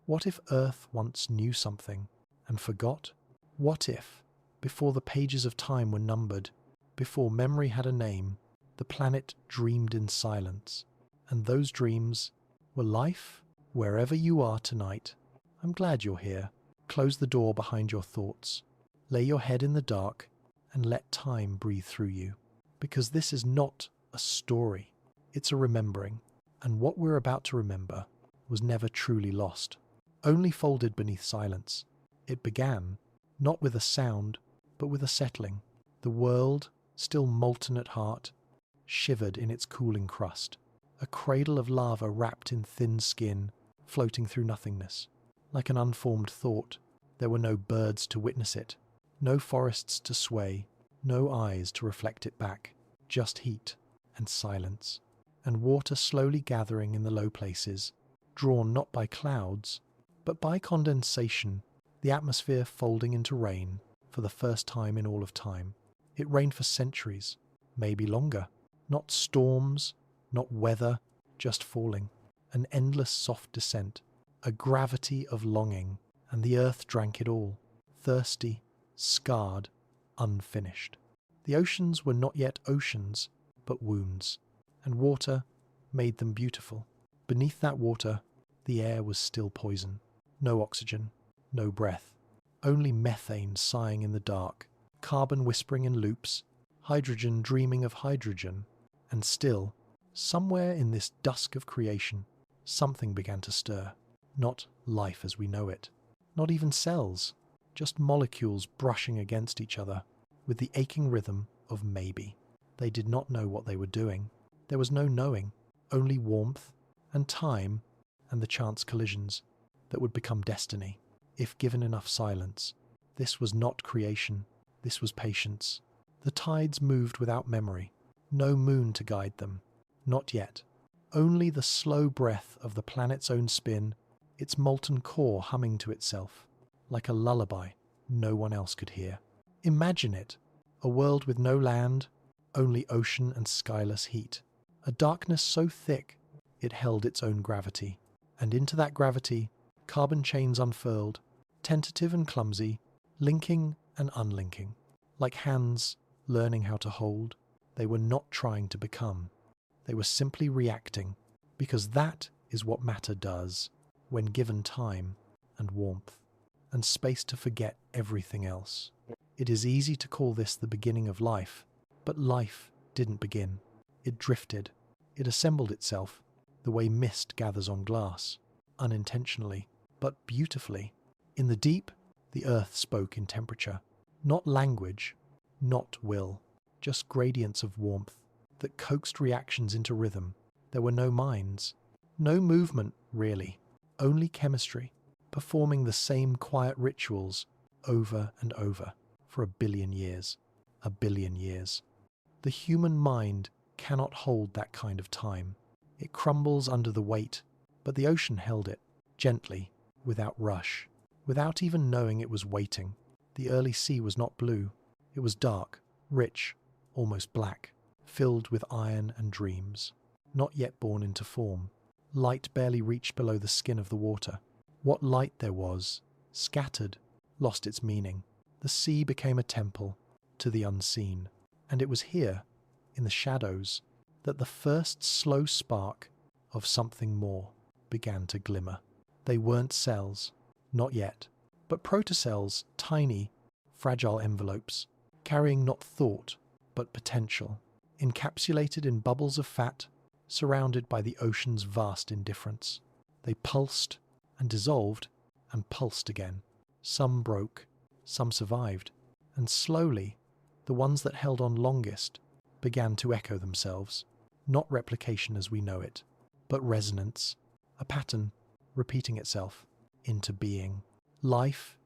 What if Earth once knew something and forgot? What if, before the pages of time were numbered, before memory had a name, the planet dreamed in silence, and those dreams were life? Wherever you are tonight, I'm glad you're here. Close the door behind your thoughts. Lay your head in the dark and let time breathe through you. Because this is not a story, it's a remembering. And what we're about to remember was never truly lost, only folded beneath silence. It began, not with a sound, but with a settling. The world, still molten at heart, shivered in its cooling crust. A cradle of lava wrapped in thin skin, floating through nothingness. Like an unformed thought, there were no birds to witness it, no forests to sway, no eyes to reflect it back, just heat and silence, and water slowly gathering in the low places, drawn not by clouds, but by condensation, the atmosphere folding into rain for the first time in all of time. It rained for centuries, maybe longer. Not storms, not weather, just falling. An endless soft descent, a gravity of longing, and the earth drank it all, thirsty, scarred, unfinished. The oceans were not yet oceans, but wounds, and water made them beautiful. Beneath that water, the air was still poison. No oxygen, no breath, only methane sighing in the dark, carbon whispering in loops, hydrogen dreaming of hydrogen, and still, somewhere in this dusk of creation, something began to stir. Not life as we know it, not even cells, just molecules brushing against each other with the aching rhythm of maybe. They did not know what they were doing. There was no knowing, only warmth and time and the chance collisions that would become destiny, if given enough silence. This was not creation, this was patience. The tides moved without memory, no moon to guide them, not yet. Only the slow breath of the planet's own spin, its molten core humming to itself, like a lullaby no one else could hear. Imagine it, a world with no land, only ocean and skyless heat. A darkness so thick it held its own gravity, and into that gravity, carbon chains unfurled, tentative and clumsy, linking and unlinking. Like hands learning how to hold, they were not trying to become. They were simply reacting, because that is what matter does when given time and warmth and space to forget everything else. It is easy to call this the beginning of life, but life didn't begin. It drifted. It assembled itself the way mist gathers on glass, unintentionally, but beautifully. In the deep, the earth spoke in temperature, not language, not will, just gradients of warmth that coaxed reactions into rhythm. There were no minds, no movement, really, only chemistry, performing the same quiet rituals over and over for 1 billion years. 1 billion years. The human mind cannot hold that kind of time. It crumbles under the weight, but the ocean held it, gently, without rush, without even knowing it was waiting. The early sea was not blue. It was dark, rich, almost black, filled with iron and dreams, not yet born into form. Light barely reached below the skin of the water. What light there was, scattered, lost its meaning. The sea became a temple to the unseen. And it was here, in the shadows, that the first slow spark of something more began to glimmer. They weren't cells, not yet, but protocells, tiny, fragile envelopes, carrying not thought, but potential, encapsulated in bubbles of fat, surrounded by the ocean's vast indifference. They pulsed and dissolved and pulsed again. Some broke, some survived, and slowly, the ones that held on longest began to echo themselves, not replication as we know it, but resonance, a pattern repeating itself into being. Life,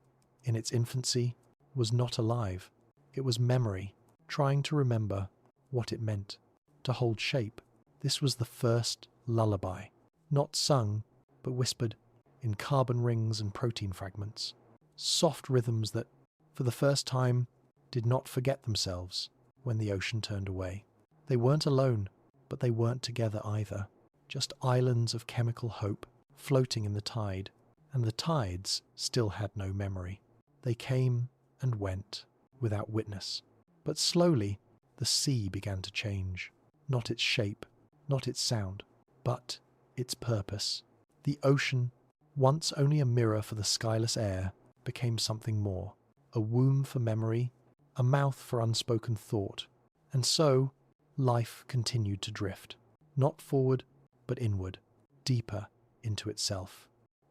in its infancy, was not alive. It was memory, trying to remember what it meant, to hold shape. This was the first lullaby, not sung, but whispered in carbon rings and protein fragments. Soft rhythms that, for the first time, did not forget themselves when the ocean turned away. They weren't alone, but they weren't together either. Just islands of chemical hope floating in the tide, and the tides still had no memory. They came and went without witness. But slowly, the sea began to change. Not its shape, not its sound, but its purpose. The ocean, once only a mirror for the skyless air, became something more. A womb for memory, a mouth for unspoken thought. And so, life continued to drift. Not forward, but inward, deeper into itself.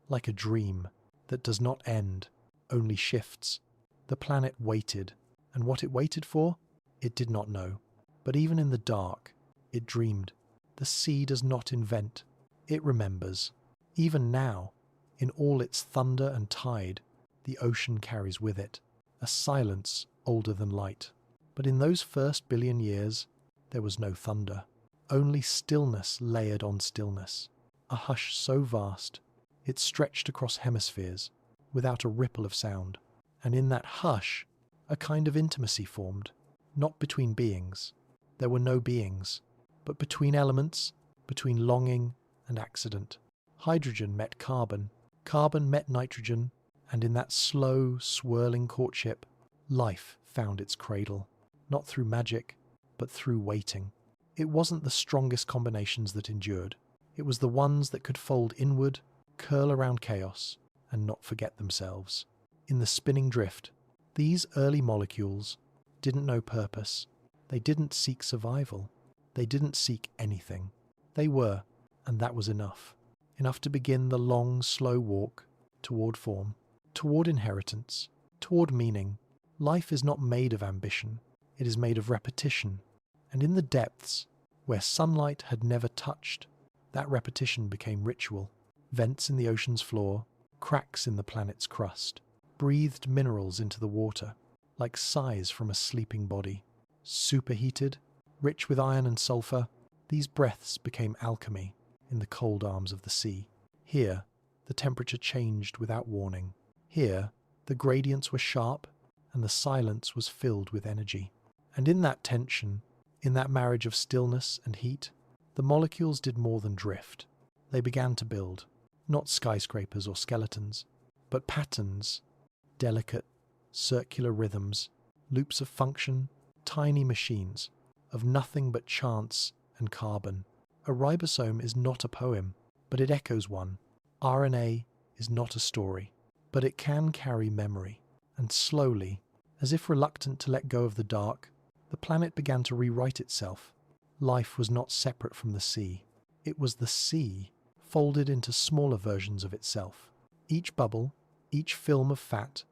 Like a dream that does not end, only shifts. The planet waited, and what it waited for, it did not know. But even in the dark, it dreamed. The sea does not invent, it remembers. Even now, in all its thunder and tide, the ocean carries with it a silence older than light. But in those first billion years, there was no thunder, only stillness layered on stillness, a hush so vast, it stretched across hemispheres, without a ripple of sound. And in that hush, a kind of intimacy formed, not between beings. There were no beings, but between elements, between longing and accident. Hydrogen met carbon, carbon met nitrogen, and in that slow, swirling courtship, life found its cradle, not through magic, but through waiting. It wasn't the strongest combinations that endured. It was the ones that could fold inward, curl around chaos, and not forget themselves. In the spinning drift, these early molecules didn't know purpose. They didn't seek survival. They didn't seek anything. They were, and that was enough. Enough to begin the long, slow walk toward form, toward inheritance, toward meaning. Life is not made of ambition. It is made of repetition. And in the depths, where sunlight had never touched, that repetition became ritual. Vents in the ocean's floor, cracks in the planet's crust, breathed minerals into the water, like sighs from a sleeping body. Superheated, rich with iron and sulfur, these breaths became alchemy in the cold arms of the sea. Here, the temperature changed without warning. Here, the gradients were sharp, and the silence was filled with energy. And in that tension, in that marriage of stillness and heat, the molecules did more than drift. They began to build, not skyscrapers or skeletons, but patterns, delicate, circular rhythms, loops of function, tiny machines, of nothing but chance and carbon. A ribosome is not a poem, but it echoes one. RNA is not a story, but it can carry memory. And slowly, as if reluctant to let go of the dark, the planet began to rewrite itself. Life was not separate from the sea. It was the sea, folded into smaller versions of itself. Each bubble, each film of fat,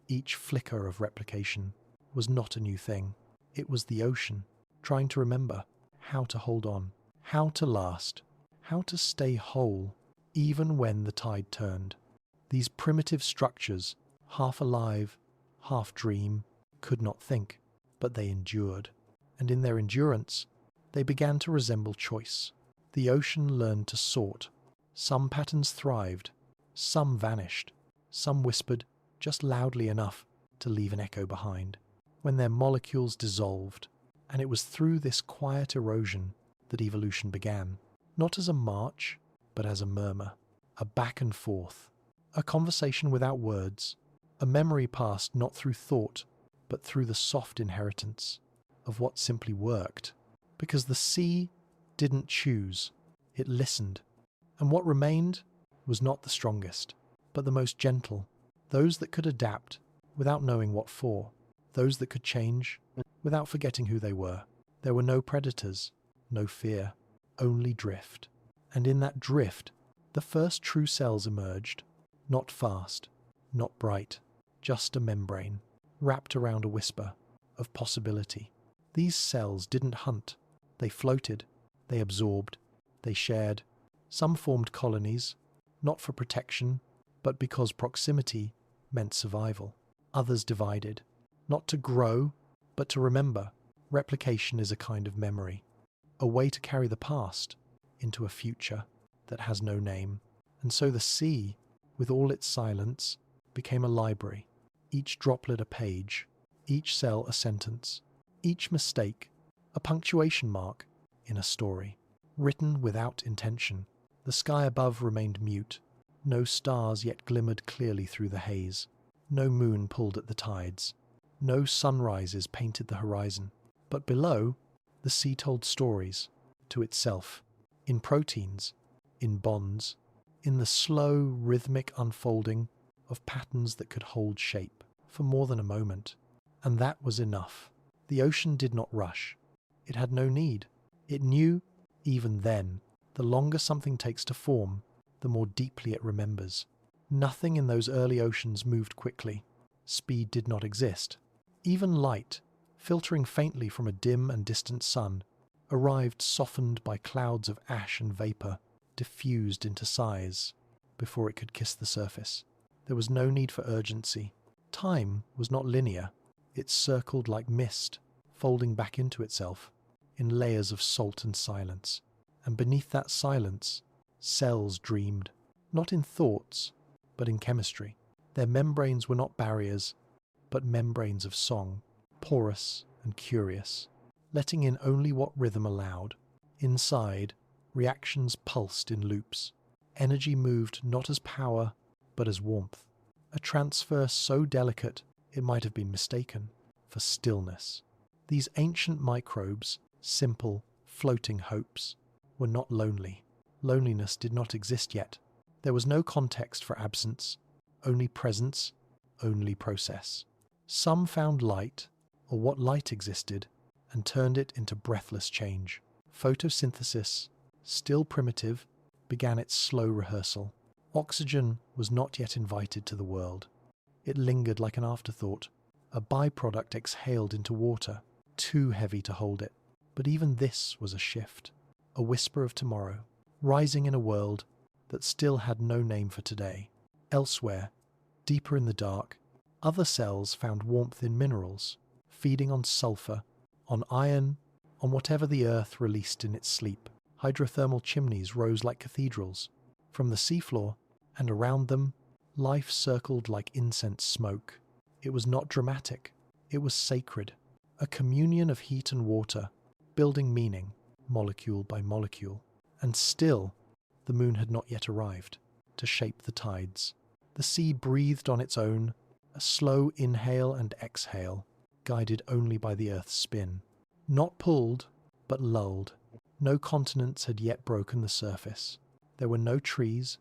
each flicker of replication was not a new thing. It was the ocean, trying to remember how to hold on, how to last, how to stay whole, even when the tide turned. These primitive structures, half alive, half dream, could not think, but they endured. And in their endurance, they began to resemble choice. The ocean learned to sort. Some patterns thrived, some vanished, some whispered just loudly enough to leave an echo behind, when their molecules dissolved. And it was through this quiet erosion that evolution began, not as a march, but as a murmur, a back and forth, a conversation without words, a memory passed not through thought, but through the soft inheritance of what simply worked. Because the sea didn't choose, it listened. And what remained was not the strongest, but the most gentle, those that could adapt without knowing what for, those that could change without forgetting who they were. There were no predators, no fear, only drift. And in that drift, the first true cells emerged, not fast, not bright, just a membrane, wrapped around a whisper of possibility. These cells didn't hunt, they floated, they absorbed, they shared. Some formed colonies, not for protection, but because proximity meant survival. Others divided, not to grow, but to remember. Replication is a kind of memory, a way to carry the past into a future that has no name. And so the sea, with all its silence, became a library, each droplet a page, each cell a sentence, each mistake a punctuation mark in a story, written without intention. The sky above remained mute, No stars yet glimmered clearly through the haze. No moon pulled at the tides. No sunrises painted the horizon. But below, the sea told stories to itself, in proteins, in bonds, in the slow, rhythmic unfolding of patterns that could hold shape for more than a moment. And that was enough. The ocean did not rush. It had no need. It knew, even then, the longer something takes to form, the more deeply it remembers. Nothing in those early oceans moved quickly. Speed did not exist. Even light, filtering faintly from a dim and distant sun, arrived softened by clouds of ash and vapour, diffused into size, before it could kiss the surface. There was no need for urgency. Time was not linear. It circled like mist, folding back into itself, in layers of salt and silence. And beneath that silence, cells dreamed, not in thoughts, but in chemistry. Their membranes were not barriers, but membranes of song, porous and curious, letting in only what rhythm allowed. Inside, reactions pulsed in loops. Energy moved not as power, but as warmth. A transfer so delicate it might have been mistaken for stillness. These ancient microbes, simple, floating hopes, were not lonely. Loneliness did not exist yet. There was no context for absence, only presence, only process. Some found light, or what light existed, and turned it into breathless change. Photosynthesis, still primitive, began its slow rehearsal. Oxygen was not yet invited to the world. It lingered like an afterthought, a byproduct exhaled into water, too heavy to hold it. But even this was a shift, a whisper of tomorrow, rising in a world that still had no name for today. Elsewhere, deeper in the dark, other cells found warmth in minerals, feeding on sulfur, on iron, on whatever the earth released in its sleep. Hydrothermal chimneys rose like cathedrals. From the seafloor, and around them, life circled like incense smoke. It was not dramatic. It was sacred, a communion of heat and water, building meaning, molecule by molecule. And still, the moon had not yet arrived to shape the tides. The sea breathed on its own, a slow inhale and exhale, guided only by the earth's spin. Not pulled, but lulled. No continents had yet broken the surface. There were no trees,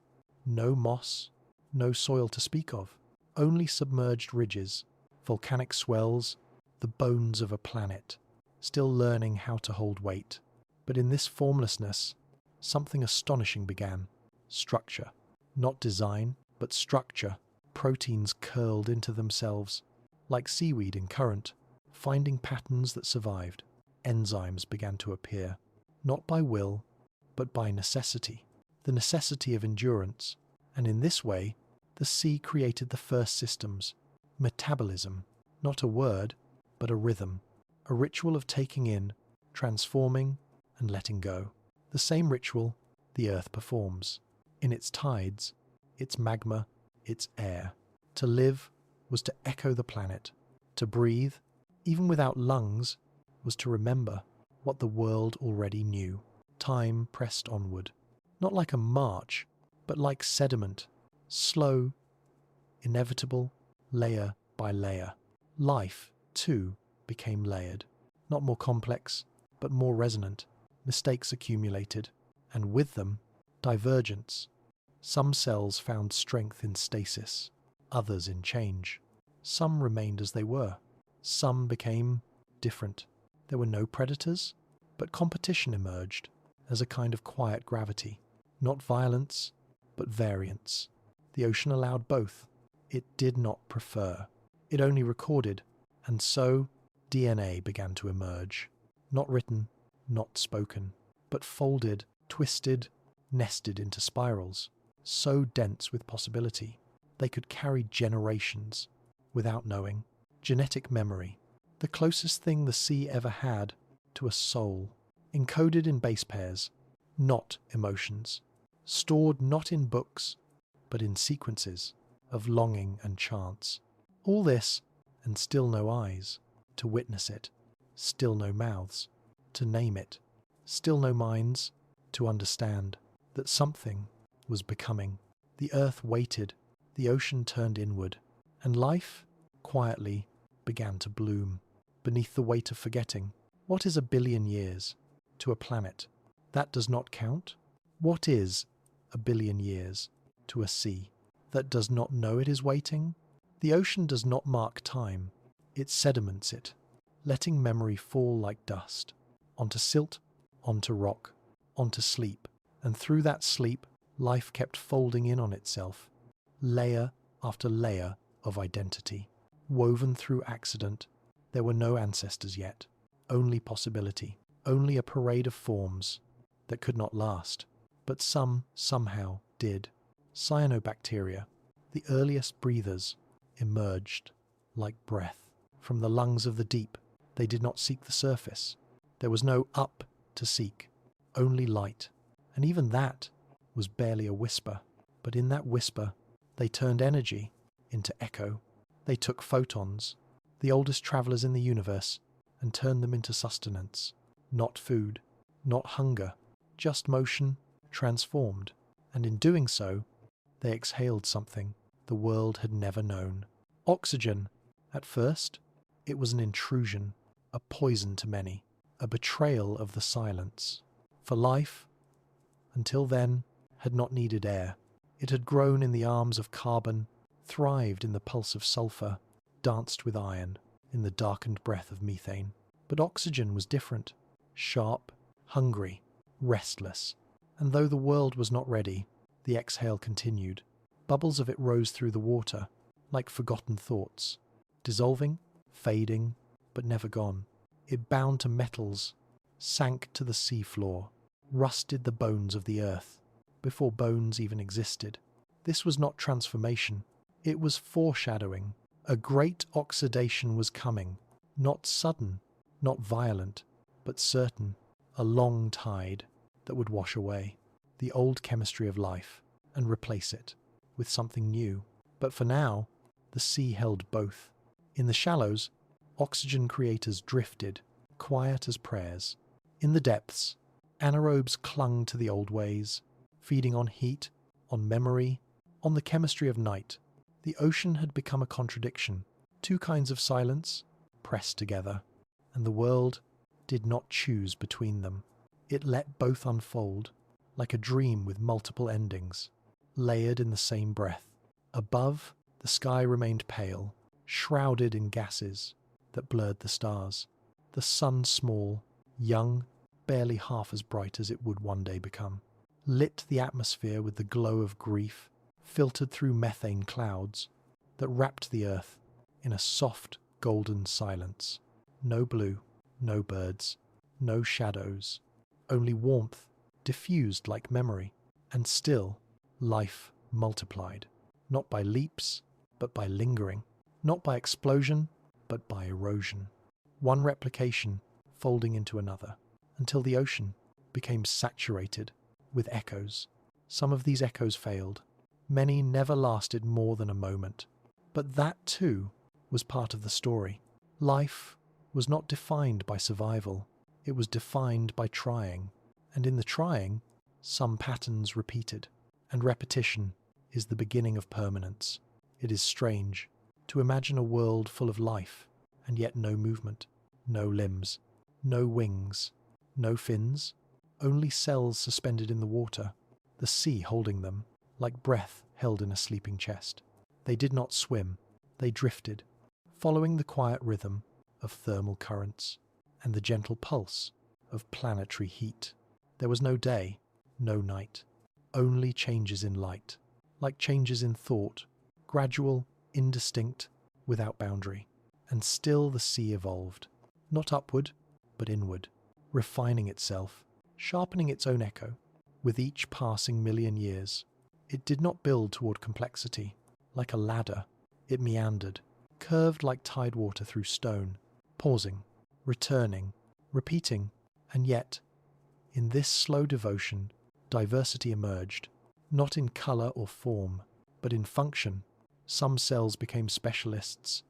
no moss, no soil to speak of, only submerged ridges, volcanic swells, the bones of a planet, still learning how to hold weight. But in this formlessness, something astonishing began. Structure. Not design, but structure. Proteins curled into themselves, like seaweed in current, finding patterns that survived. Enzymes began to appear, not by will, but by necessity. The necessity of endurance. And in this way, the sea created the first systems. Metabolism, not a word, but a rhythm. A ritual of taking in, transforming, and letting go. The same ritual the earth performs. In its tides, its magma, its air. To live was to echo the planet. To breathe, even without lungs, was to remember what the world already knew. Time pressed onward. Not like a march, but like sediment. Slow, inevitable, layer by layer. Life, too, became layered. Not more complex, but more resonant. Mistakes accumulated, and with them, divergence. Some cells found strength in stasis, others in change. Some remained as they were. Some became different. There were no predators, but competition emerged as a kind of quiet gravity. Not violence, but variance. The ocean allowed both. It did not prefer. It only recorded, and so DNA began to emerge. Not written, not spoken, but folded, twisted, nested into spirals, so dense with possibility they could carry generations without knowing. Genetic memory, the closest thing the sea ever had to a soul, encoded in base pairs, not emotions, stored not in books, but in sequences of longing and chance. All this, and still no eyes to witness it, still no mouths to name it, still no minds to understand that something was becoming. The earth waited, the ocean turned inward, and life, quietly, began to bloom beneath the weight of forgetting. What is 1 billion years to a planet that does not count? What is 1 billion years to a sea that does not know it is waiting? The ocean does not mark time, it sediments it, letting memory fall like dust, onto silt, onto rock, onto sleep. And through that sleep, life kept folding in on itself, layer after layer of identity, woven through accident. There were no ancestors yet, only possibility, only a parade of forms that could not last. But some, somehow, did. Cyanobacteria, the earliest breathers, emerged like breath from the lungs of the deep. They did not seek the surface. There was no up to seek, only light. And even that was barely a whisper. But in that whisper, they turned energy into echo. They took photons, the oldest travelers in the universe, and turned them into sustenance. Not food, not hunger, just motion transformed. And in doing so, they exhaled something the world had never known. Oxygen. At first, it was an intrusion, a poison to many, a betrayal of the silence. For life, until then, had not needed air. It had grown in the arms of carbon, thrived in the pulse of sulfur, danced with iron in the darkened breath of methane. But oxygen was different, sharp, hungry, restless. And though the world was not ready, the exhale continued. Bubbles of it rose through the water, like forgotten thoughts, dissolving, fading, but never gone. It bound to metals, sank to the sea floor, rusted the bones of the earth, before bones even existed. This was not transformation, it was foreshadowing. A great oxidation was coming, not sudden, not violent, but certain, a long tide that would wash away the old chemistry of life and replace it with something new. But for now, the sea held both. In the shallows, oxygen creators drifted, quiet as prayers. In the depths, anaerobes clung to the old ways, feeding on heat, on memory, on the chemistry of night. The ocean had become a contradiction, two kinds of silence pressed together, and the world did not choose between them. It let both unfold, like a dream with multiple endings, layered in the same breath. Above, the sky remained pale, shrouded in gases that blurred the stars. The sun small, young, barely half as bright as it would one day become, lit the atmosphere with the glow of grief, filtered through methane clouds that wrapped the earth in a soft, golden silence. No blue, no birds, no shadows, only warmth diffused like memory. And still, life multiplied, not by leaps, but by lingering, not by explosion, but by erosion. One replication folding into another, until the ocean became saturated with echoes. Some of these echoes failed. Many never lasted more than a moment. But that, too, was part of the story. Life was not defined by survival. It was defined by trying. And in the trying, some patterns repeated. And repetition is the beginning of permanence. It is strange to imagine a world full of life, and yet no movement, no limbs, no wings, no fins, only cells suspended in the water, the sea holding them, like breath held in a sleeping chest. They did not swim, they drifted, following the quiet rhythm of thermal currents and the gentle pulse of planetary heat. There was no day, no night, only changes in light, like changes in thought, gradual, indistinct, without boundary. And still the sea evolved, not upward, but inward, refining itself, sharpening its own echo, with each passing 1,000,000 years. It did not build toward complexity. Like a ladder, it meandered, curved like tidewater through stone, pausing, returning, repeating, and yet, in this slow devotion, diversity emerged, not in colour or form, but in function. Some cells became specialists,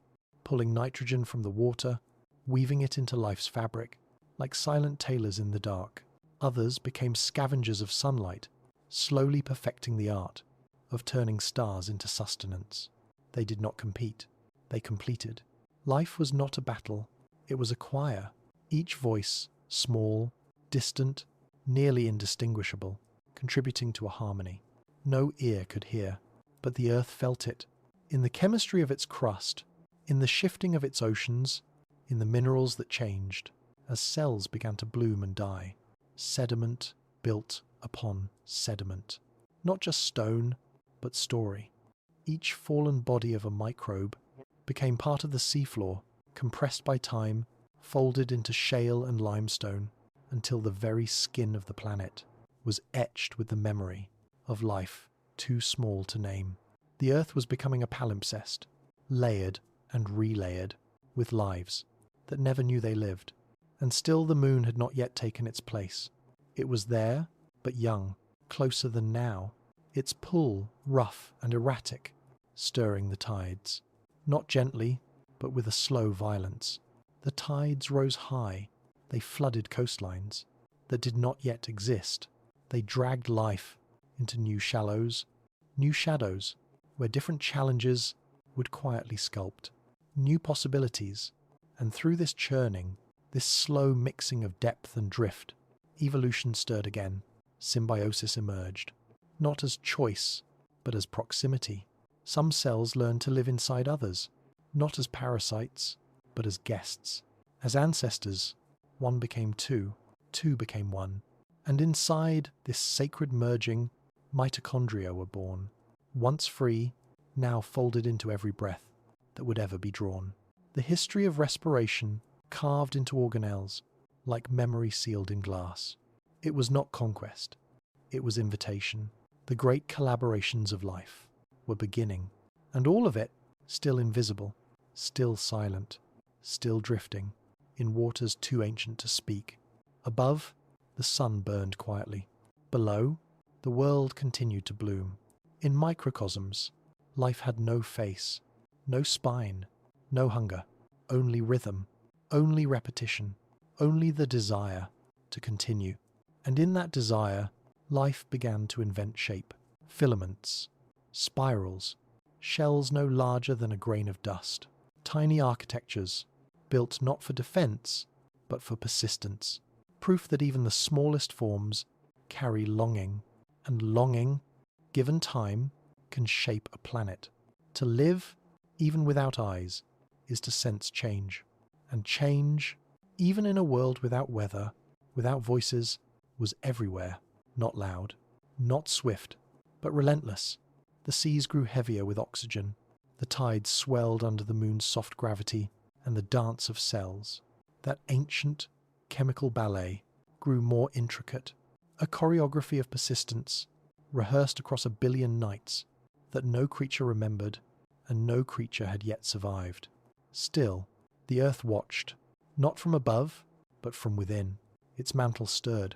pulling nitrogen from the water, weaving it into life's fabric, like silent tailors in the dark. Others became scavengers of sunlight, slowly perfecting the art of turning stars into sustenance. They did not compete, they completed. Life was not a battle, it was a choir, each voice small, distant, nearly indistinguishable, contributing to a harmony. No ear could hear, but the earth felt it, in the chemistry of its crust, in the shifting of its oceans, in the minerals that changed, as cells began to bloom and die. Sediment built upon sediment. Not just stone, but story. Each fallen body of a microbe became part of the seafloor, compressed by time, folded into shale and limestone, until the very skin of the planet was etched with the memory of life too small to name. The earth was becoming a palimpsest, layered and relayered with lives that never knew they lived. And still the moon had not yet taken its place. It was there, but young, closer than now, its pull rough and erratic, stirring the tides. Not gently, but with a slow violence. The tides rose high. They flooded coastlines that did not yet exist. They dragged life into new shallows, new shadows, where different challenges would quietly sculpt. New possibilities, and through this churning, this slow mixing of depth and drift, evolution stirred again, symbiosis emerged. Not as choice, but as proximity. Some cells learned to live inside others, not as parasites, but as guests. As ancestors, one became two, two became one, and inside this sacred merging, mitochondria were born, once free, now folded into every breath that would ever be drawn. The history of respiration carved into organelles, like memory sealed in glass. It was not conquest, it was invitation. The great collaborations of life were beginning, and all of it still invisible, still silent, still drifting, in waters too ancient to speak. Above, the sun burned quietly. Below, the world continued to bloom. In microcosms, life had no face, no spine, no hunger, only rhythm, only repetition, only the desire to continue. And in that desire, life began to invent shape, filaments, spirals, shells no larger than a grain of dust, tiny architectures, built not for defense, but for persistence, proof that even the smallest forms carry longing, and longing, given time, can shape a planet. To live, even without eyes, is to sense change, and change, even in a world without weather, without voices, was everywhere, not loud, not swift, but relentless. The seas grew heavier with oxygen, the tides swelled under the moon's soft gravity, and the dance of cells, that ancient chemical ballet, grew more intricate, a choreography of persistence, rehearsed across 1 billion nights, that no creature remembered, and no creature had yet survived. Still, the earth watched, not from above, but from within. Its mantle stirred,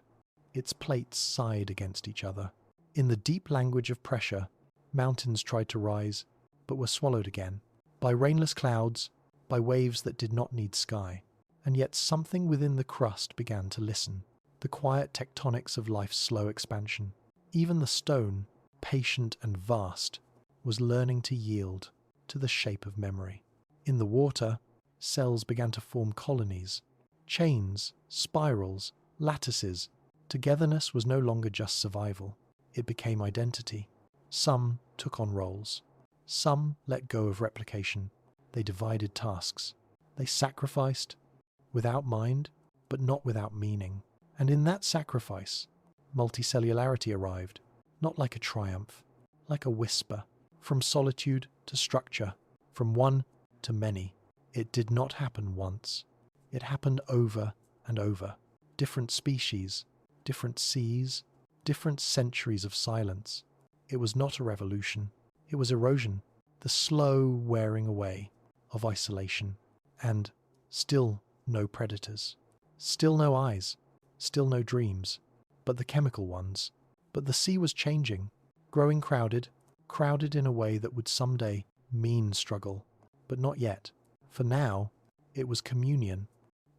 its plates sighed against each other. In the deep language of pressure, mountains tried to rise, but were swallowed again, by rainless clouds, by waves that did not need sky. And yet something within the crust began to listen, the quiet tectonics of life's slow expansion. Even the stone, patient and vast, was learning to yield to the shape of memory. In the water, cells began to form colonies, chains, spirals, lattices. Togetherness was no longer just survival, it became identity. Some took on roles. Some let go of replication. They divided tasks. They sacrificed, without mind, but not without meaning. And in that sacrifice, multicellularity arrived, not like a triumph, like a whisper, from solitude to structure, from one to many. It did not happen once. It happened over and over. Different species, different seas, different centuries of silence. It was not a revolution. It was erosion, the slow wearing away of isolation. And still no predators. Still no eyes. Still no dreams. But the chemical ones. But the sea was changing, growing crowded in a way that would someday mean struggle. But not yet. For now, it was communion,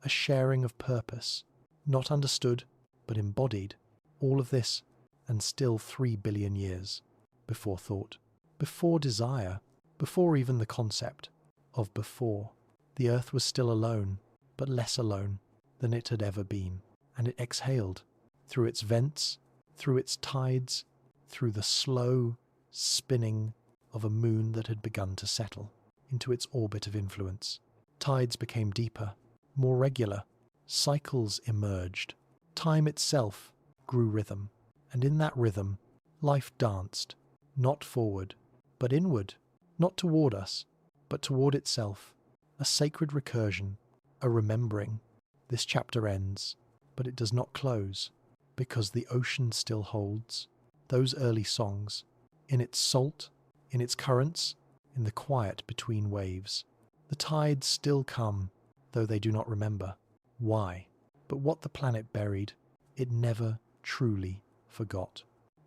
a sharing of purpose, not understood, but embodied. All of this, and still 3 billion years. before thought, before desire, before even the concept of before. The earth was still alone, but less alone than it had ever been, and it exhaled through its vents, through its tides, through the slow spinning of a moon that had begun to settle into its orbit of influence. Tides became deeper, more regular. Cycles emerged. Time itself grew rhythm, and in that rhythm, life danced, not forward, but inward, not toward us, but toward itself, a sacred recursion, a remembering. This chapter ends, but it does not close, because the ocean still holds those early songs, in its salt, in its currents, in the quiet between waves. The tides still come, though they do not remember why. But what the planet buried, it never truly forgot.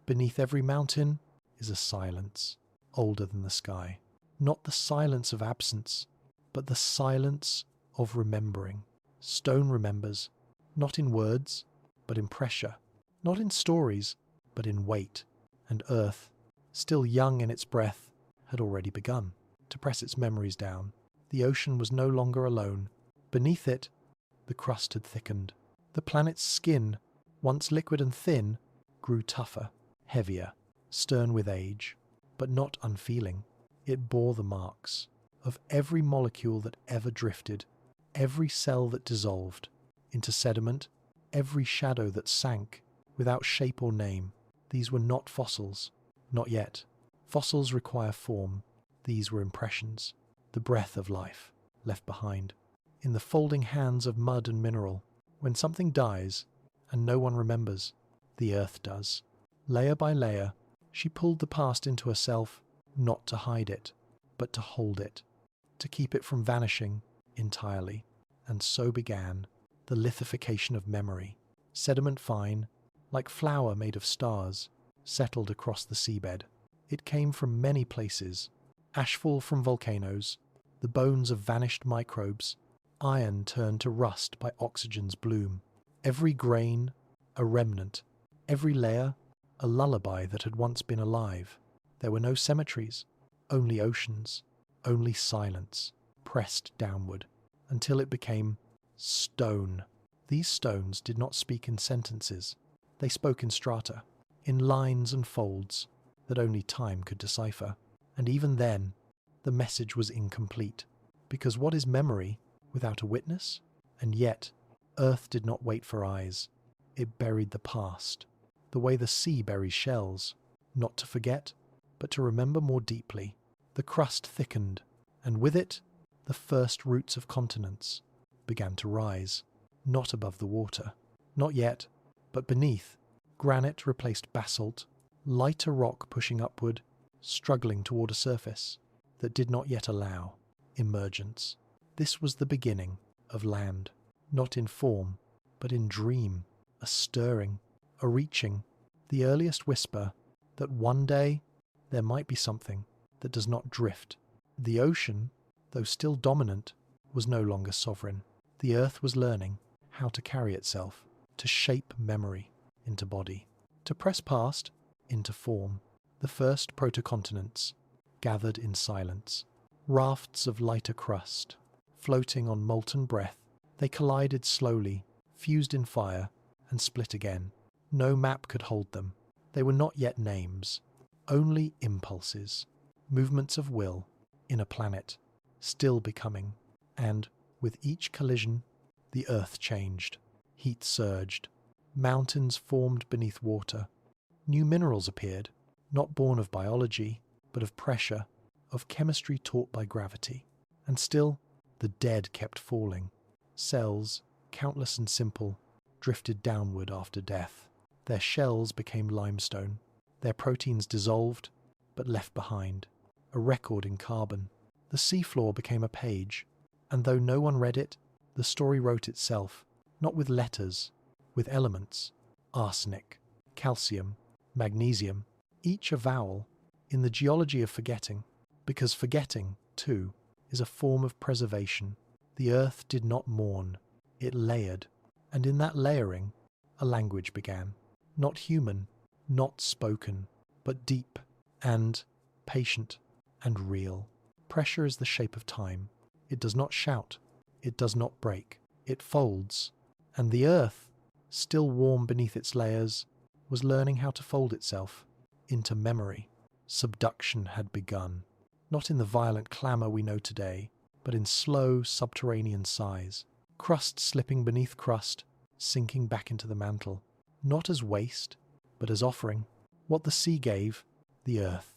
Beneath every mountain is a silence, older than the sky. Not the silence of absence, but the silence of remembering. Stone remembers, not in words, but in pressure. Not in stories, but in weight. And earth, still young in its breath, had already begun to press its memories down. The ocean was no longer alone. Beneath it, the crust had thickened. The planet's skin, once liquid and thin, grew tougher, heavier, stern with age, but not unfeeling. It bore the marks of every molecule that ever drifted, every cell that dissolved into sediment, every shadow that sank without shape or name. These were not fossils, not yet. Fossils require form. These were impressions, the breath of life left behind. In the folding hands of mud and mineral, when something dies and no one remembers, the earth does. Layer by layer, she pulled the past into herself, not to hide it, but to hold it, to keep it from vanishing entirely. And so began the lithification of memory. Sediment fine, like flour made of stars, settled across the seabed. It came from many places: ashfall from volcanoes, the bones of vanished microbes, iron turned to rust by oxygen's bloom. Every grain, a remnant, every layer, a lullaby that had once been alive. There were no cemeteries, only oceans, only silence, pressed downward, until it became stone. These stones did not speak in sentences. They spoke in strata, in lines and folds that only time could decipher. And even then, the message was incomplete, because what is memory without a witness? And yet, earth did not wait for eyes. It buried the past, the way the sea buries shells, not to forget, but to remember more deeply. The crust thickened, and with it, the first roots of continents began to rise, not above the water, not yet, but beneath. Granite replaced basalt, lighter rock pushing upward, struggling toward a surface that did not yet allow emergence. This was the beginning of land, not in form, but in dream, a stirring, a reaching, the earliest whisper that one day there might be something that does not drift. The ocean, though still dominant, was no longer sovereign. The earth was learning how to carry itself, to shape memory into body, to press past into form. The first protocontinents gathered in silence, rafts of lighter crust, floating on molten breath. They collided slowly, fused in fire, and split again. No map could hold them. They were not yet names, only impulses, movements of will in a planet still becoming. And with each collision, the earth changed. Heat surged. Mountains formed beneath water. New minerals appeared, not born of biology, but of pressure, of chemistry taught by gravity. And still, the dead kept falling. Cells, countless and simple, drifted downward after death. Their shells became limestone. Their proteins dissolved, but left behind, a record in carbon. The seafloor became a page, and though no one read it, the story wrote itself, not with letters, with elements: arsenic, calcium, magnesium, each a vowel, in the geology of forgetting, because forgetting, too, is a form of preservation. The earth did not mourn, it layered, and in that layering, a language began, not human, not spoken, but deep and patient and real. Pressure is the shape of time. It does not shout. It does not break. It folds. And the earth, still warm beneath its layers, was learning how to fold itself into memory. Subduction had begun, not in the violent clamour we know today, but in slow subterranean sighs. Crust slipping beneath crust, sinking back into the mantle, not as waste, but as offering. What the sea gave, the earth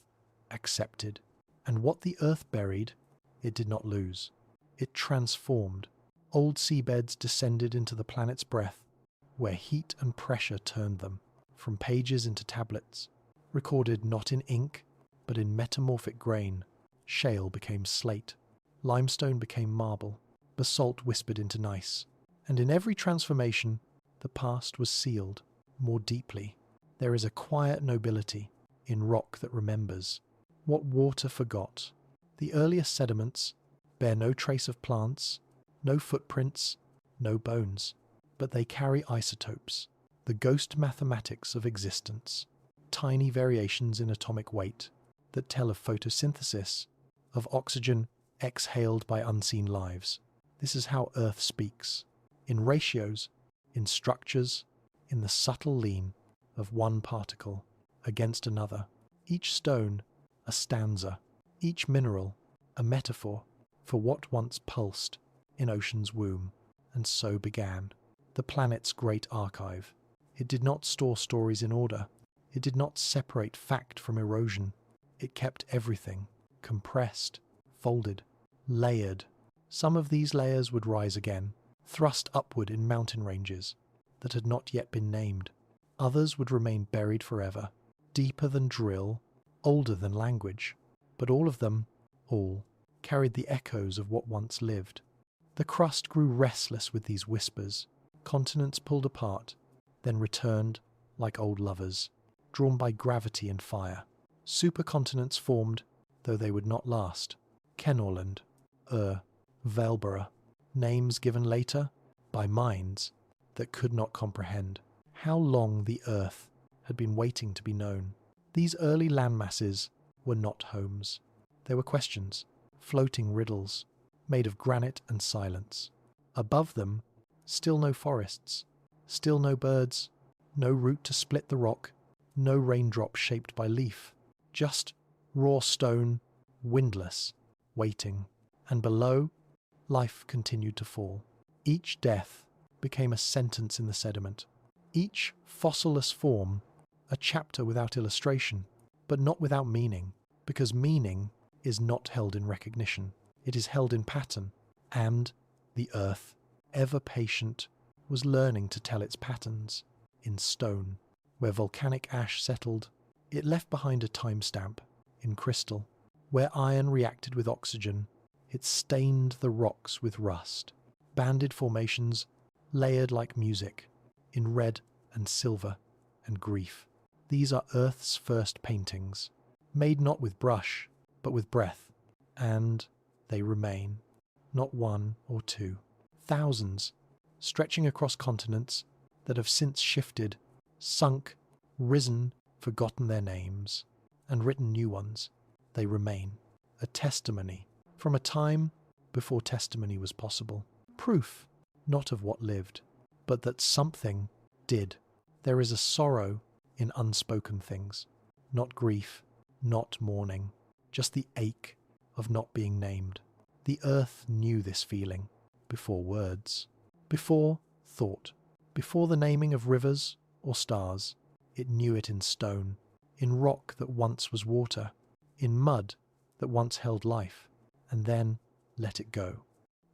accepted. And what the earth buried, it did not lose. It transformed. Old seabeds descended into the planet's breath, where heat and pressure turned them from pages into tablets, recorded not in ink, but in metamorphic grain. Shale became slate, limestone became marble, basalt whispered into gneiss, and in every transformation the past was sealed more deeply. There is a quiet nobility in rock that remembers what water forgot. The earliest sediments bear no trace of plants, no footprints, no bones, but they carry isotopes, the ghost mathematics of existence, tiny variations in atomic weight that tell of photosynthesis, of oxygen exhaled by unseen lives. This is how Earth speaks, in ratios, in structures, in the subtle lean of one particle against another. Each stone a stanza, each mineral a metaphor for what once pulsed in ocean's womb. And so began the planet's great archive. It did not store stories in order. It did not separate fact from erosion. It kept everything compressed, folded, layered. Some of these layers would rise again, thrust upward in mountain ranges that had not yet been named. Others would remain buried forever, deeper than drill, older than language. But all of them, all, carried the echoes of what once lived. The crust grew restless with these whispers. Continents pulled apart, then returned like old lovers, drawn by gravity and fire. Supercontinents formed, though they would not last. Kenorland, Velborough, names given later by minds that could not comprehend how long the earth had been waiting to be known. These early landmasses were not homes. They were questions, floating riddles, made of granite and silence. Above them, still no forests, still no birds, no root to split the rock, no raindrop shaped by leaf, just raw stone, windless, waiting. And below, life continued to fall. Each death became a sentence in the sediment, each fossilless form a chapter without illustration, but not without meaning, because meaning is not held in recognition. It is held in pattern, and the earth, ever patient, was learning to tell its patterns in stone. Where volcanic ash settled, it left behind a timestamp in crystal. Where iron reacted with oxygen, it stained the rocks with rust. Banded formations layered like music in red and silver and grief. These are Earth's first paintings, made not with brush, but with breath, and they remain, not one or two, thousands, stretching across continents that have since shifted, sunk, risen, forgotten their names, and written new ones. They remain, a testimony from a time before testimony was possible. Proof, not of what lived, but that something did. There is a sorrow in unspoken things, not grief, not mourning, just the ache of not being named. The earth knew this feeling before words, before thought, before the naming of rivers or stars. It knew it in stone, in rock that once was water, in mud that once held life, and then let it go.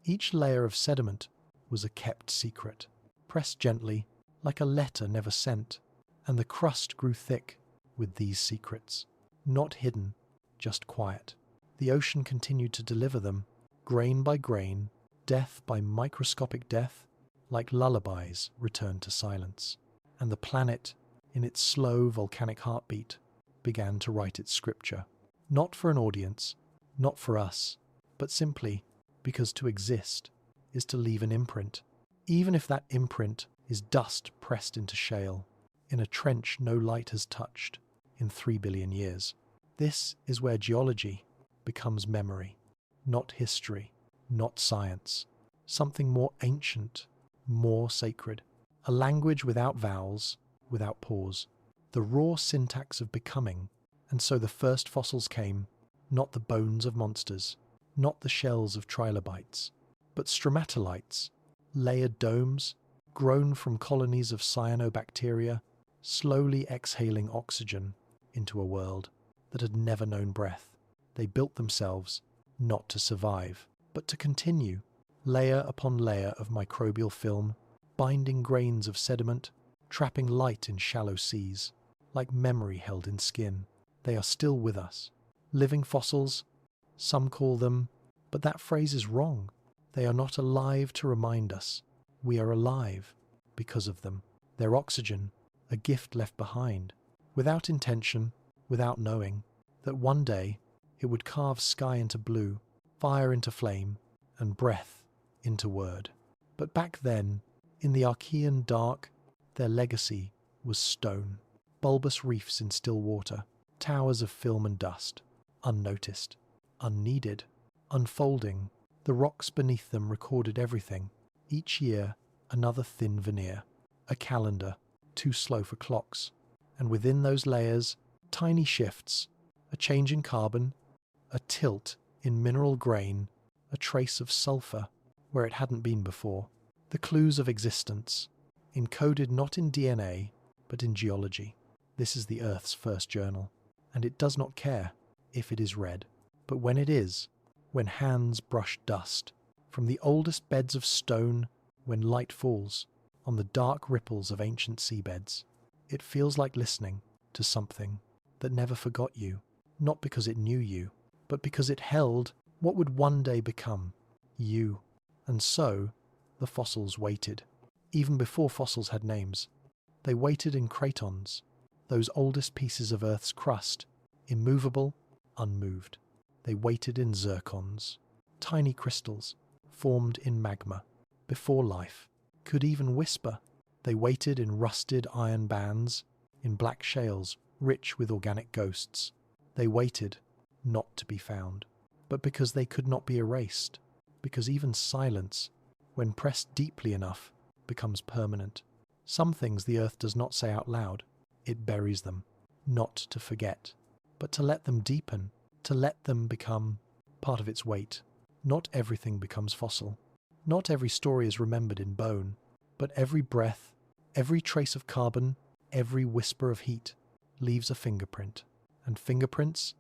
Each layer of sediment was a kept secret, pressed gently like a letter never sent, and the crust grew thick with these secrets, not hidden, just quiet. The ocean continued to deliver them, grain by grain, death by microscopic death, like lullabies returned to silence. And the planet, in its slow volcanic heartbeat, began to write its scripture, not for an audience, not for us, but simply because to exist is to leave an imprint, even if that imprint is dust pressed into shale, in a trench no light has touched in 3 billion years. This is where geology becomes memory, not history, not science, something more ancient, more sacred, a language without vowels, without pause, the raw syntax of becoming. And so the first fossils came, not the bones of monsters, not the shells of trilobites, but stromatolites, layered domes, grown from colonies of cyanobacteria, slowly exhaling oxygen into a world that had never known breath. They built themselves not to survive, but to continue, layer upon layer of microbial film, binding grains of sediment, trapping light in shallow seas, like memory held in skin. They are still with us. Living fossils, some call them, but that phrase is wrong. They are not alive to remind us. We are alive because of them. Their oxygen, a gift left behind, without intention, without knowing, that one day it would carve sky into blue, fire into flame, and breath into word. But back then, in the Archean dark, their legacy was stone, bulbous reefs in still water, towers of film and dust, unnoticed, unneeded, unfolding. The rocks beneath them recorded everything. Each year, another thin veneer, a calendar, too slow for clocks. And within those layers, tiny shifts, a change in carbon, a tilt in mineral grain, a trace of sulfur where it hadn't been before. The clues of existence, encoded not in DNA, but in geology. This is the Earth's first journal, and it does not care if it is read. But when it is, when hands brush dust from the oldest beds of stone, when light falls on the dark ripples of ancient seabeds, it feels like listening to something that never forgot you, not because it knew you, but because it held what would one day become you. And so, the fossils waited. Even before fossils had names, they waited in cratons, those oldest pieces of Earth's crust, immovable, unmoved. They waited in zircons, tiny crystals formed in magma, before life could even whisper. They waited in rusted iron bands, in black shales rich with organic ghosts. They waited, not to be found, but because they could not be erased, because even silence, when pressed deeply enough, becomes permanent. Some things the earth does not say out loud. It buries them, not to forget, but to let them deepen, to let them become part of its weight. Not everything becomes fossil. Not every story is remembered in bone, but every breath, every trace of carbon, every whisper of heat leaves a fingerprint. And fingerprints,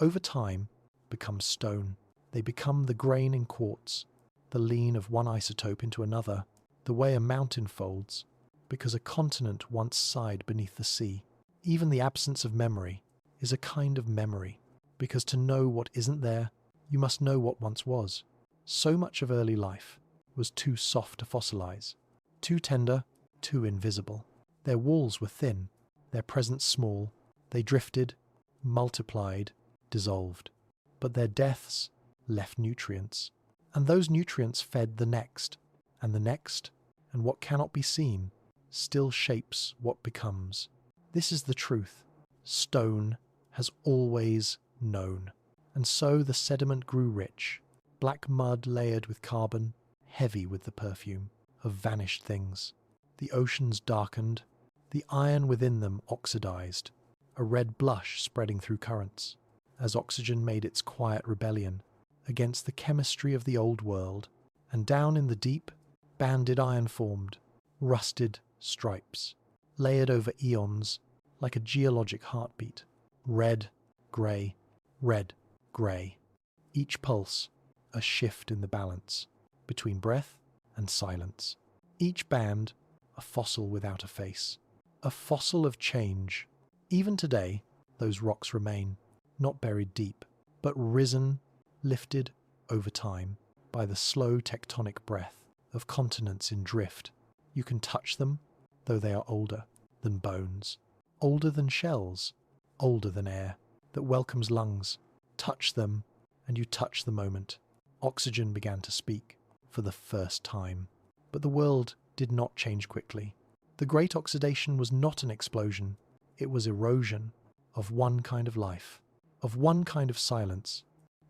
over time, become stone. They become the grain in quartz, the lean of one isotope into another, the way a mountain folds, because a continent once sighed beneath the sea. Even the absence of memory is a kind of memory, because to know what isn't there, you must know what once was. So much of early life was too soft to fossilize, too tender, too invisible. Their walls were thin, their presence small. They drifted, multiplied, dissolved. But their deaths left nutrients, and those nutrients fed the next, and what cannot be seen still shapes what becomes. This is the truth. Stone has always known. And so the sediment grew rich, black mud layered with carbon, heavy with the perfume of vanished things. The oceans darkened, the iron within them oxidized, a red blush spreading through currents, as oxygen made its quiet rebellion against the chemistry of the old world. And down in the deep, banded iron formed, rusted stripes, layered over eons like a geologic heartbeat. Red, grey, red, grey. Each pulse, a shift in the balance between breath and silence. Each band, a fossil without a face. A fossil of change. Even today, those rocks remain, not buried deep, but risen, lifted over time by the slow tectonic breath of continents in drift. You can touch them, though they are older than bones, older than shells, older than air that welcomes lungs. Touch them, and you touch the moment. Oxygen began to speak for the first time. But the world did not change quickly. The great oxidation was not an explosion. It was erosion of one kind of life, of one kind of silence,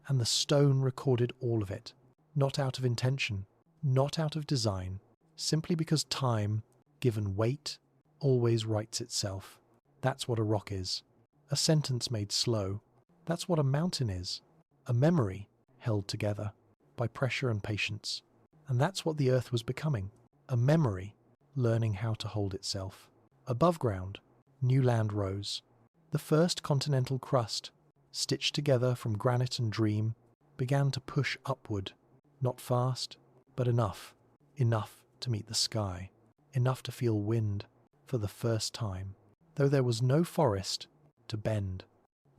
and the stone recorded all of it, not out of intention, not out of design, simply because time, given weight, always writes itself. That's what a rock is. A sentence made slow. That's what a mountain is. A memory held together by pressure and patience. And that's what the earth was becoming. A memory learning how to hold itself. Above ground, new land rose. The first continental crust, stitched together from granite and dream, began to push upward. Not fast, but enough. Enough to meet the sky. Enough to feel wind for the first time. Though there was no forest to bend,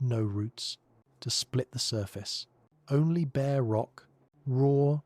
no roots to split the surface. Only bare rock, raw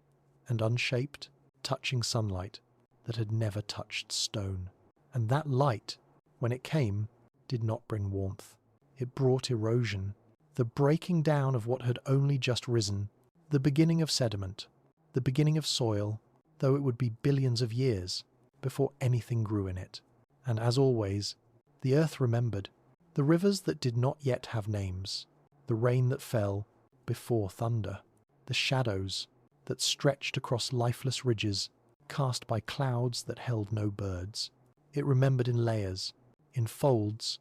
and unshaped, touching sunlight that had never touched stone. And that light, when it came, did not bring warmth. It brought erosion, the breaking down of what had only just risen, the beginning of sediment, the beginning of soil, though it would be billions of years before anything grew in it. And as always, the earth remembered the rivers that did not yet have names, the rain that fell before thunder, the shadows that stretched across lifeless ridges cast by clouds that held no birds. It remembered in layers, in folds,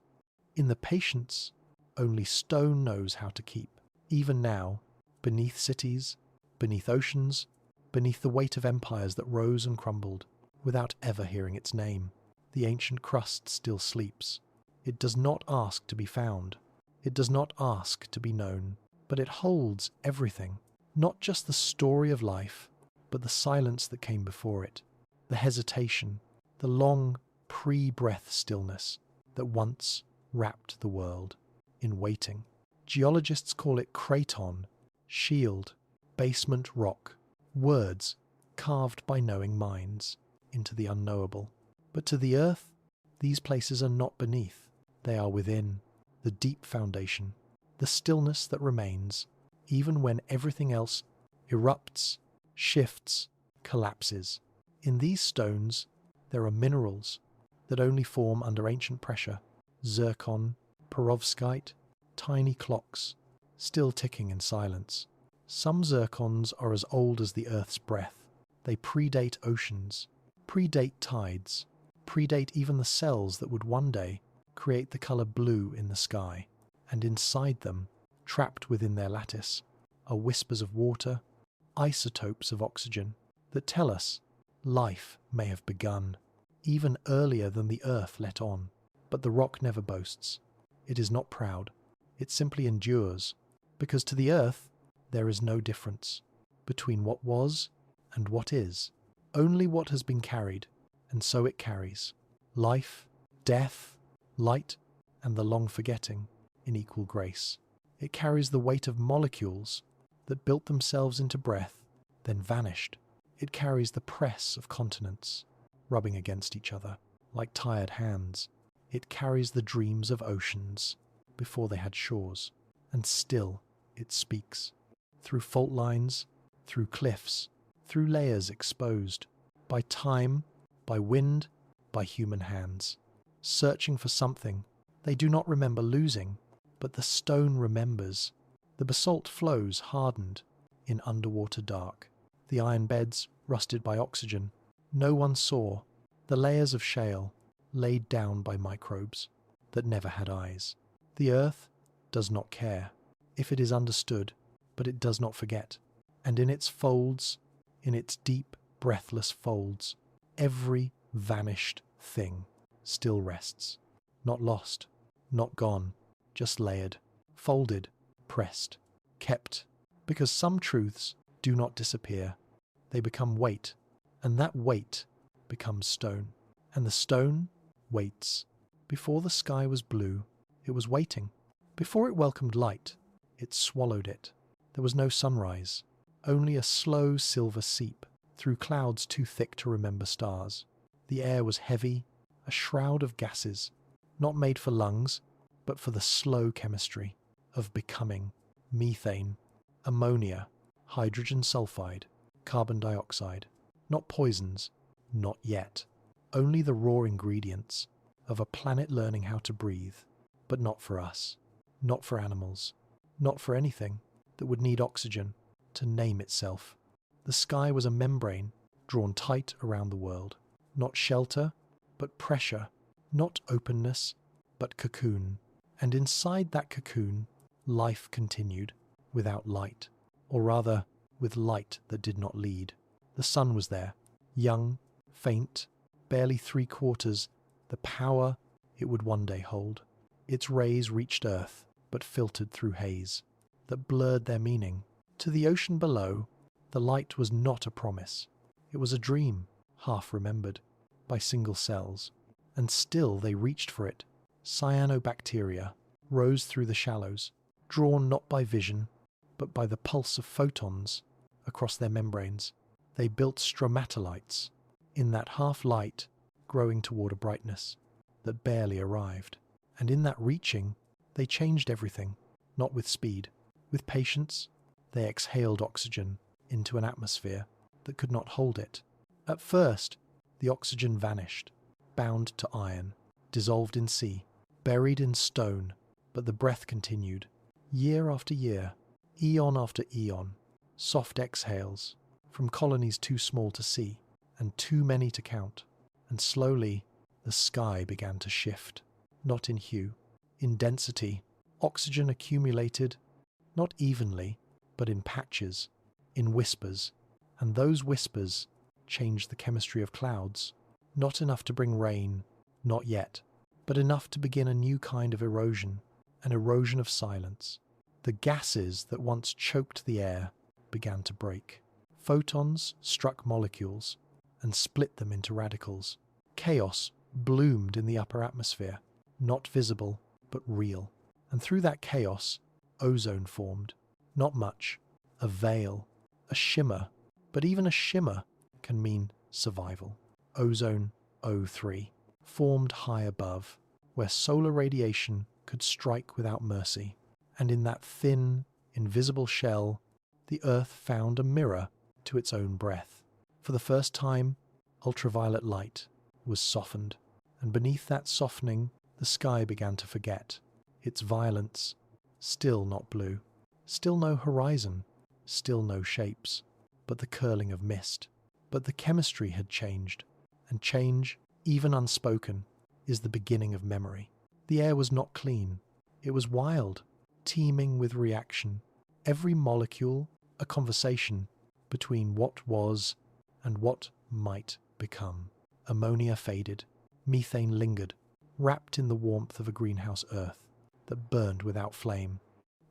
in the patience only stone knows how to keep. Even now, beneath cities, beneath oceans, beneath the weight of empires that rose and crumbled, without ever hearing its name, the ancient crust still sleeps. It does not ask to be found. It does not ask to be known. But it holds everything, not just the story of life, but the silence that came before it, the hesitation, the long pre-breath stillness that once wrapped the world in waiting. Geologists call it craton, shield, basement rock, words carved by knowing minds into the unknowable. But to the earth, these places are not beneath. They are within, the deep foundation, the stillness that remains, even when everything else erupts, shifts, collapses. In these stones, there are minerals that only form under ancient pressure. Zircon, perovskite, tiny clocks, still ticking in silence. Some zircons are as old as the earth's breath. They predate oceans, predate tides, predate even the cells that would one day create the colour blue in the sky. And inside them, trapped within their lattice, are whispers of water, isotopes of oxygen, that tell us life may have begun, even earlier than the earth let on. But the rock never boasts. It is not proud. It simply endures, because to the earth there is no difference between what was and what is, only what has been carried, and so it carries. Life, death, light, and the long forgetting in equal grace. It carries the weight of molecules that built themselves into breath, then vanished. It carries the press of continents, rubbing against each other like tired hands. It carries the dreams of oceans before they had shores. And still it speaks. Through fault lines, through cliffs, through layers exposed, by time, by wind, by human hands. Searching for something they do not remember losing, but the stone remembers. The basalt flows hardened in underwater dark. The iron beds rusted by oxygen. No one saw the layers of shale laid down by microbes that never had eyes. The earth does not care if it is understood, but it does not forget. And in its folds, in its deep, breathless folds, every vanished thing still rests. Not lost, not gone, just layered, folded, pressed, kept. Because some truths do not disappear. They become weight, and that weight becomes stone. And the stone waits. Before the sky was blue, it was waiting. Before it welcomed light, it swallowed it. There was no sunrise, only a slow silver seep through clouds too thick to remember stars. The air was heavy, a shroud of gases, not made for lungs, but for the slow chemistry of becoming. Methane, ammonia, hydrogen sulfide, carbon dioxide. Not poisons, not yet. Only the raw ingredients of a planet learning how to breathe. But not for us, not for animals, not for anything that would need oxygen to name itself. The sky was a membrane drawn tight around the world, not shelter, but pressure, not openness, but cocoon. And inside that cocoon, life continued, without light, or rather, with light that did not lead. The sun was there, young, faint, barely 3/4 the power it would one day hold. Its rays reached Earth, but filtered through haze that blurred their meaning. To the ocean below, the light was not a promise. It was a dream, half remembered, by single cells. And still they reached for it. Cyanobacteria rose through the shallows, drawn not by vision, but by the pulse of photons across their membranes. They built stromatolites, in that half-light growing toward a brightness that barely arrived. And in that reaching, they changed everything, not with speed. With patience, they exhaled oxygen into an atmosphere that could not hold it. At first, the oxygen vanished, bound to iron, dissolved in sea, buried in stone, but the breath continued. Year after year, eon after eon, soft exhales from colonies too small to see and too many to count. And slowly, the sky began to shift, not in hue, in density. Oxygen accumulated, not evenly, but in patches, in whispers, and those whispers changed the chemistry of clouds. Not enough to bring rain, not yet, but enough to begin a new kind of erosion, an erosion of silence. The gases that once choked the air began to break. Photons struck molecules and split them into radicals. Chaos bloomed in the upper atmosphere, not visible, but real. And through that chaos, ozone formed. Not much, a veil, a shimmer, but even a shimmer can mean survival. Ozone O3 formed high above, where solar radiation could strike without mercy. And in that thin, invisible shell, the Earth found a mirror to its own breath. For the first time, ultraviolet light was softened, and beneath that softening, the sky began to forget its violence. Still not blue, still no horizon, still no shapes, but the curling of mist. But the chemistry had changed, and change, even unspoken, is the beginning of memory. The air was not clean. It was wild, teeming with reaction. Every molecule a conversation between what was and what might become. Ammonia faded. Methane lingered, wrapped in the warmth of a greenhouse Earth that burned without flame.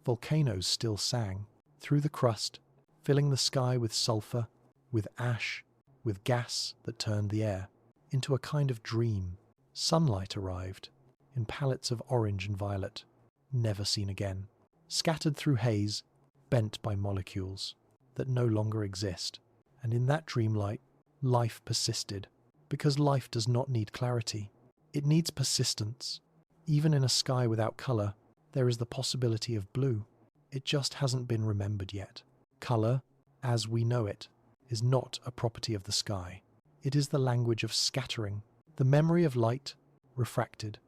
Volcanoes still sang through the crust, filling the sky with sulfur, with ash, with gas that turned the air into a kind of dream. Sunlight arrived in palettes of orange and violet, never seen again, scattered through haze, bent by molecules that no longer exist. And in that dreamlight, life persisted, because life does not need clarity. It needs persistence. Even in a sky without colour, there is the possibility of blue. It just hasn't been remembered yet. Colour, as we know it, is not a property of the sky. It is the language of scattering, the memory of light refracted.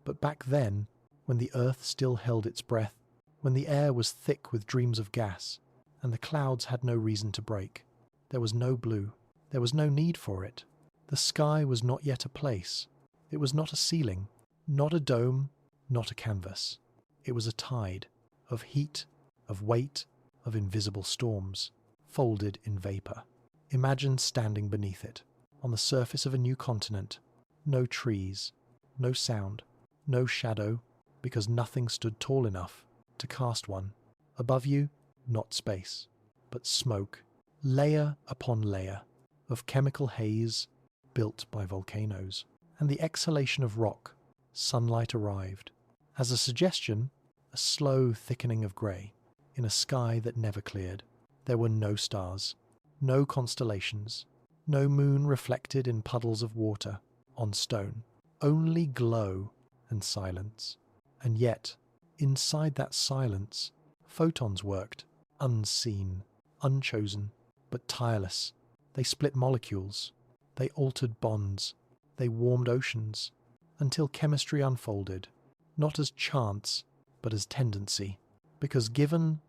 But back then, when the Earth still held its breath, when the air was thick with dreams of gas, and the clouds had no reason to break, there was no blue. There was no need for it. The sky was not yet a place. It was not a ceiling, not a dome, not a canvas. It was a tide of heat, of weight, of invisible storms, folded in vapour. Imagine standing beneath it, on the surface of a new continent. No trees, no sound, no shadow, because nothing stood tall enough to cast one. Above you, not space, but smoke, layer upon layer, of chemical haze built by volcanoes. And the exhalation of rock, sunlight arrived. As a suggestion, a slow thickening of grey, in a sky that never cleared. There were no stars, no constellations, no moon reflected in puddles of water on stone, only glow and silence. And yet, inside that silence, photons worked, unseen, unchosen, but tireless. They split molecules, they altered bonds, they warmed oceans, until chemistry unfolded, not as chance, but as tendency, Because given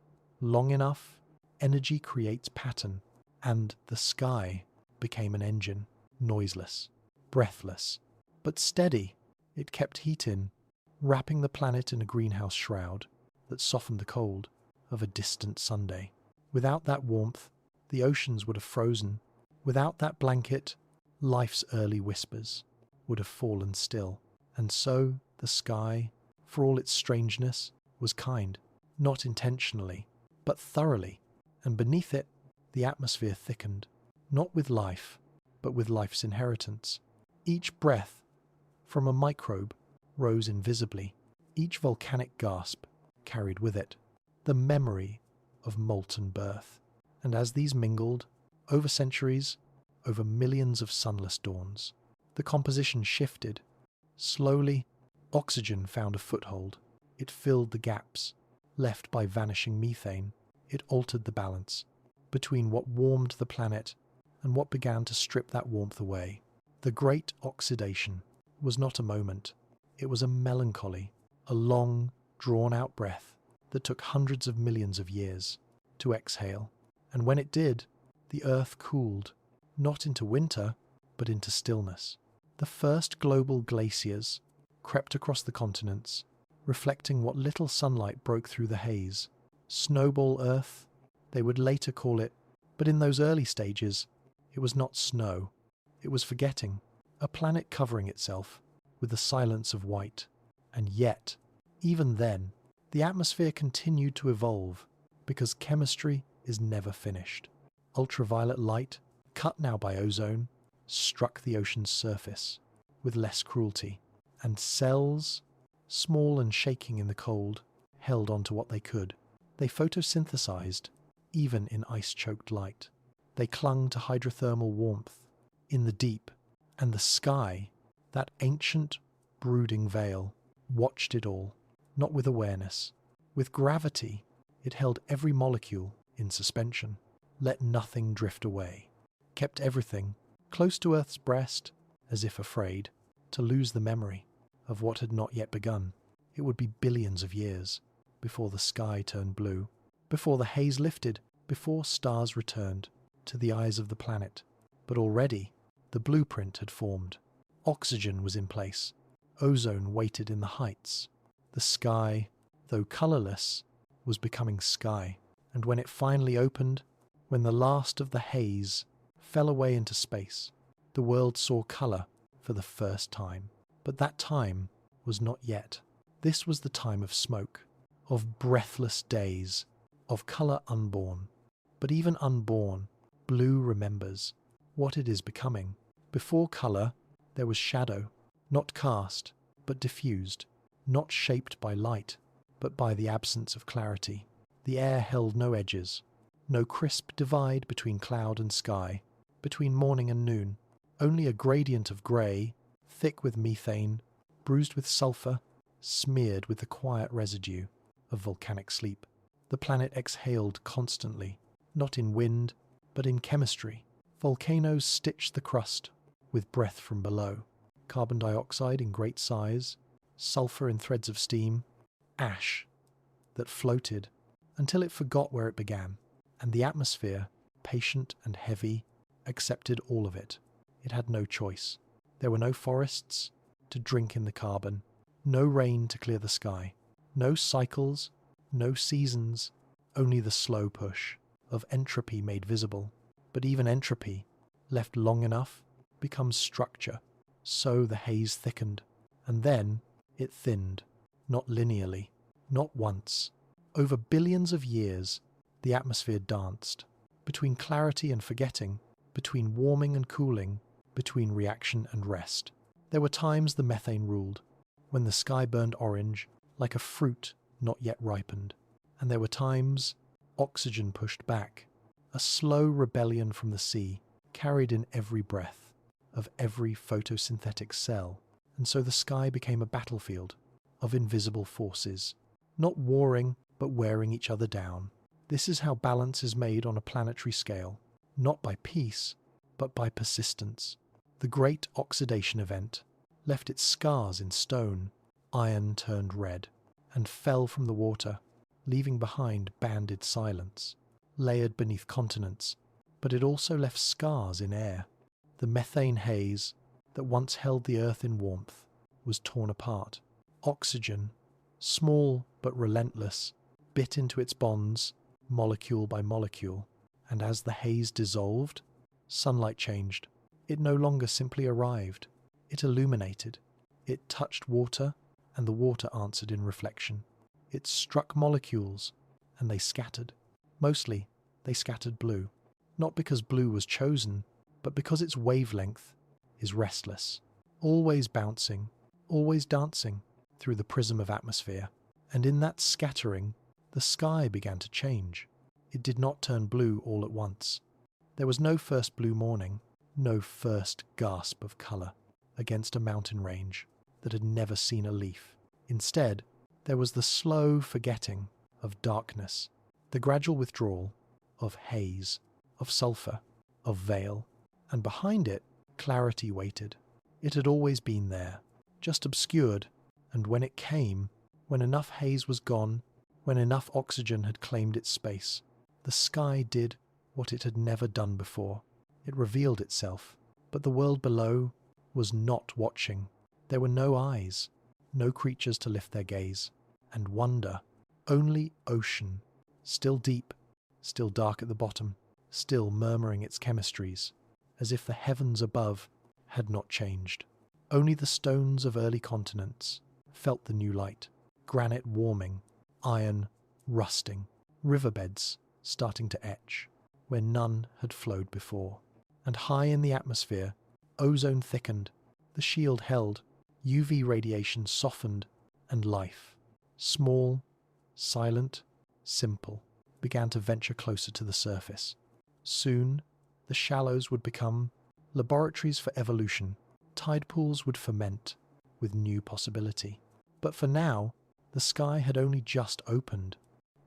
long enough, energy creates pattern, and the sky became an engine, noiseless, breathless, but steady. It kept heat in, wrapping the planet in a greenhouse shroud that softened the cold of a distant Sunday. Without that warmth, the oceans would have frozen. Without that blanket, life's early whispers would have fallen still. And so the sky, for all its strangeness, was kind, not intentionally, but thoroughly. And beneath it, the atmosphere thickened, not with life, but with life's inheritance. Each breath from a microbe rose invisibly. Each volcanic gasp carried with it the memory of molten birth. And as these mingled, over centuries, over millions of sunless dawns, the composition shifted. Slowly, oxygen found a foothold. It filled the gaps left by vanishing methane. It altered the balance between what warmed the planet and what began to strip that warmth away. The great oxidation was not a moment. It was a melancholy, a long, drawn-out breath that took hundreds of millions of years to exhale. And when it did, the Earth cooled, not into winter, but into stillness. The first global glaciers crept across the continents, reflecting what little sunlight broke through the haze. Snowball Earth, they would later call it, but in those early stages, it was not snow. It was forgetting, a planet covering itself with the silence of white. And yet, even then, the atmosphere continued to evolve, because chemistry is never finished. Ultraviolet light, cut now by ozone, struck the ocean's surface with less cruelty, and cells, small and shaking in the cold, held on to what they could. They photosynthesized, even in ice-choked light. They clung to hydrothermal warmth in the deep, and the sky, that ancient, brooding veil, watched it all, not with awareness. With gravity, it held every molecule in suspension, let nothing drift away, kept everything close to Earth's breast, as if afraid to lose the memory of what had not yet begun. It would be billions of years before the sky turned blue, before the haze lifted, before stars returned to the eyes of the planet. But already the blueprint had formed. Oxygen was in place. Ozone waited in the heights. The sky, though colourless, was becoming sky. And when it finally opened, when the last of the haze fell away into space, the world saw colour for the first time. But that time was not yet. This was the time of smoke, of breathless days, of colour unborn. But even unborn, blue remembers what it is becoming. Before colour, there was shadow, not cast, but diffused, not shaped by light, but by the absence of clarity. The air held no edges, no crisp divide between cloud and sky, between morning and noon, only a gradient of grey, thick with methane, bruised with sulphur, smeared with the quiet residue of volcanic sleep. The planet exhaled constantly, not in wind, but in chemistry. Volcanoes stitched the crust with breath from below, carbon dioxide in great size, sulphur in threads of steam, ash that floated until it forgot where it began, and the atmosphere, patient and heavy, accepted all of it. It had no choice. There were no forests to drink in the carbon, no rain to clear the sky, no cycles, no seasons, only the slow push of entropy made visible. But even entropy, left long enough, becomes structure. So the haze thickened, and then it thinned, not linearly, not once. Over billions of years, the atmosphere danced, between clarity and forgetting, between warming and cooling, between reaction and rest. There were times the methane ruled, when the sky burned orange like a fruit not yet ripened. And there were times oxygen pushed back, a slow rebellion from the sea, carried in every breath of every photosynthetic cell. And so the sky became a battlefield of invisible forces, not warring, but wearing each other down. This is how balance is made on a planetary scale, not by peace, but by persistence. The great oxidation event left its scars in stone. Iron turned red and fell from the water, leaving behind banded silence, layered beneath continents, but it also left scars in air. The methane haze that once held the earth in warmth was torn apart. Oxygen, small but relentless, bit into its bonds, molecule by molecule, and as the haze dissolved, sunlight changed. It no longer simply arrived. It illuminated. It touched water, and the water answered in reflection. It struck molecules, and they scattered. Mostly, they scattered blue. Not because blue was chosen, but because its wavelength is restless, always bouncing, always dancing through the prism of atmosphere. And in that scattering, the sky began to change. It did not turn blue all at once. There was no first blue morning, no first gasp of colour against a mountain range that had never seen a leaf. Instead, there was the slow forgetting of darkness, the gradual withdrawal of haze, of sulphur, of veil, and behind it, clarity waited. It had always been there, just obscured, and when it came, when enough haze was gone, when enough oxygen had claimed its space, the sky did what it had never done before. It revealed itself, but the world below was not watching. There were no eyes, no creatures to lift their gaze and wonder, only ocean, still deep, still dark at the bottom, still murmuring its chemistries, as if the heavens above had not changed. Only the stones of early continents felt the new light, granite warming, iron rusting, riverbeds starting to etch where none had flowed before. And high in the atmosphere, ozone thickened, the shield held, UV radiation softened, and life, small, silent, simple, began to venture closer to the surface. Soon, the shallows would become laboratories for evolution. Tide pools would ferment with new possibility. But for now, the sky had only just opened.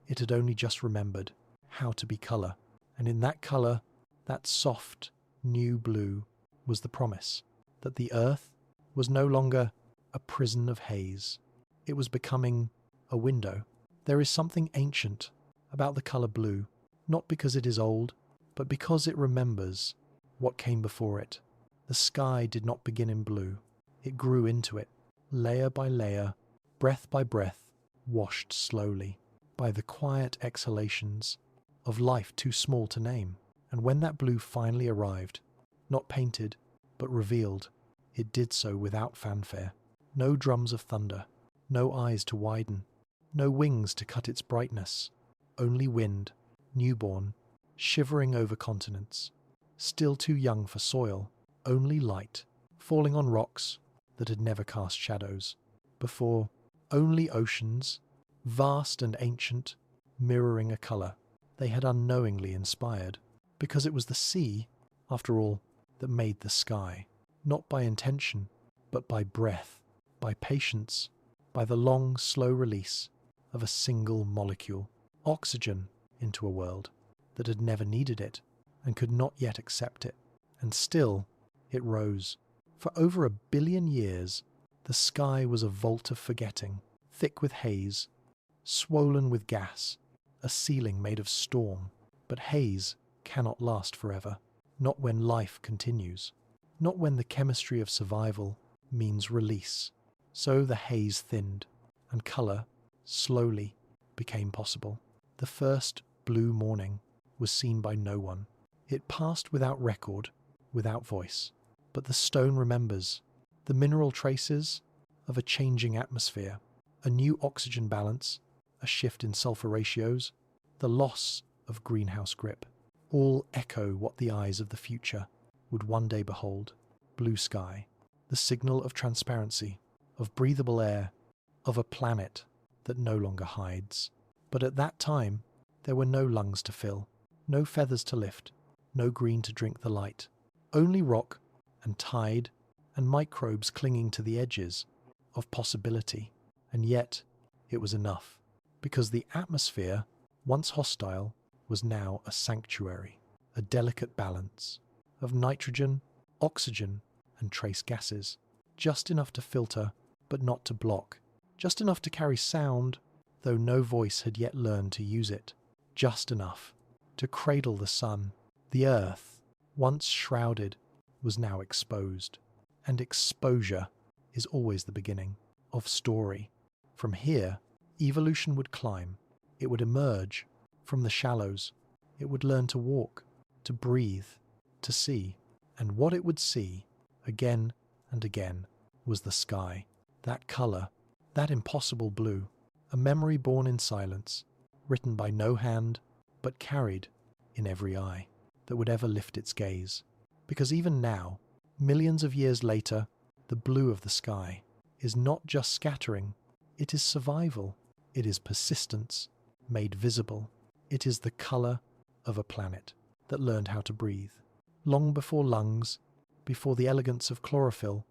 It had only just remembered how to be colour. And in that colour, that soft, new blue, was the promise that the earth was no longer a prison of haze. It was becoming a window. There is something ancient about the colour blue, not because it is old, but because it remembers what came before it. The sky did not begin in blue. It grew into it, layer by layer, breath by breath, washed slowly by the quiet exhalations of life too small to name. And when that blue finally arrived, not painted, but revealed, it did so without fanfare. No drums of thunder, no eyes to widen, no wings to cut its brightness, only wind, newborn, shivering over continents, still too young for soil, only light, falling on rocks that had never cast shadows before, only oceans, vast and ancient, mirroring a colour they had unknowingly inspired, because it was the sea, after all, that made the sky, not by intention, but by breath, by patience, by the long, slow release of a single molecule, oxygen, into a world that had never needed it and could not yet accept it. And still, it rose. For over 1 billion years, the sky was a vault of forgetting, thick with haze, swollen with gas, a ceiling made of storm. But haze cannot last forever, not when life continues, not when the chemistry of survival means release. So the haze thinned, and colour, slowly, became possible. The first blue morning was seen by no one. It passed without record, without voice. But the stone remembers the mineral traces of a changing atmosphere, a new oxygen balance, a shift in sulfur ratios, the loss of greenhouse grip. All echo what the eyes of the future would one day behold. Blue sky, the signal of transparency, of breathable air, of a planet that no longer hides. But at that time, there were no lungs to fill, no feathers to lift, no green to drink the light, only rock and tide and microbes clinging to the edges of possibility. And yet, it was enough, because the atmosphere, once hostile, was now a sanctuary, a delicate balance of nitrogen, oxygen, and trace gases, just enough to filter, but not to block, just enough to carry sound, though no voice had yet learned to use it, just enough to cradle the sun. The earth, once shrouded, was now exposed, and exposure is always the beginning of story. From here, evolution would climb. It would emerge from the shallows. It would learn to walk, to breathe, to see. And what it would see, again and again, was the sky. That colour, that impossible blue, a memory born in silence, written by no hand, but carried in every eye that would ever lift its gaze. Because even now, millions of years later, the blue of the sky is not just scattering, it is survival, it is persistence, made visible. It is the colour of a planet that learned how to breathe. Long before lungs, before the elegance of chlorophyll,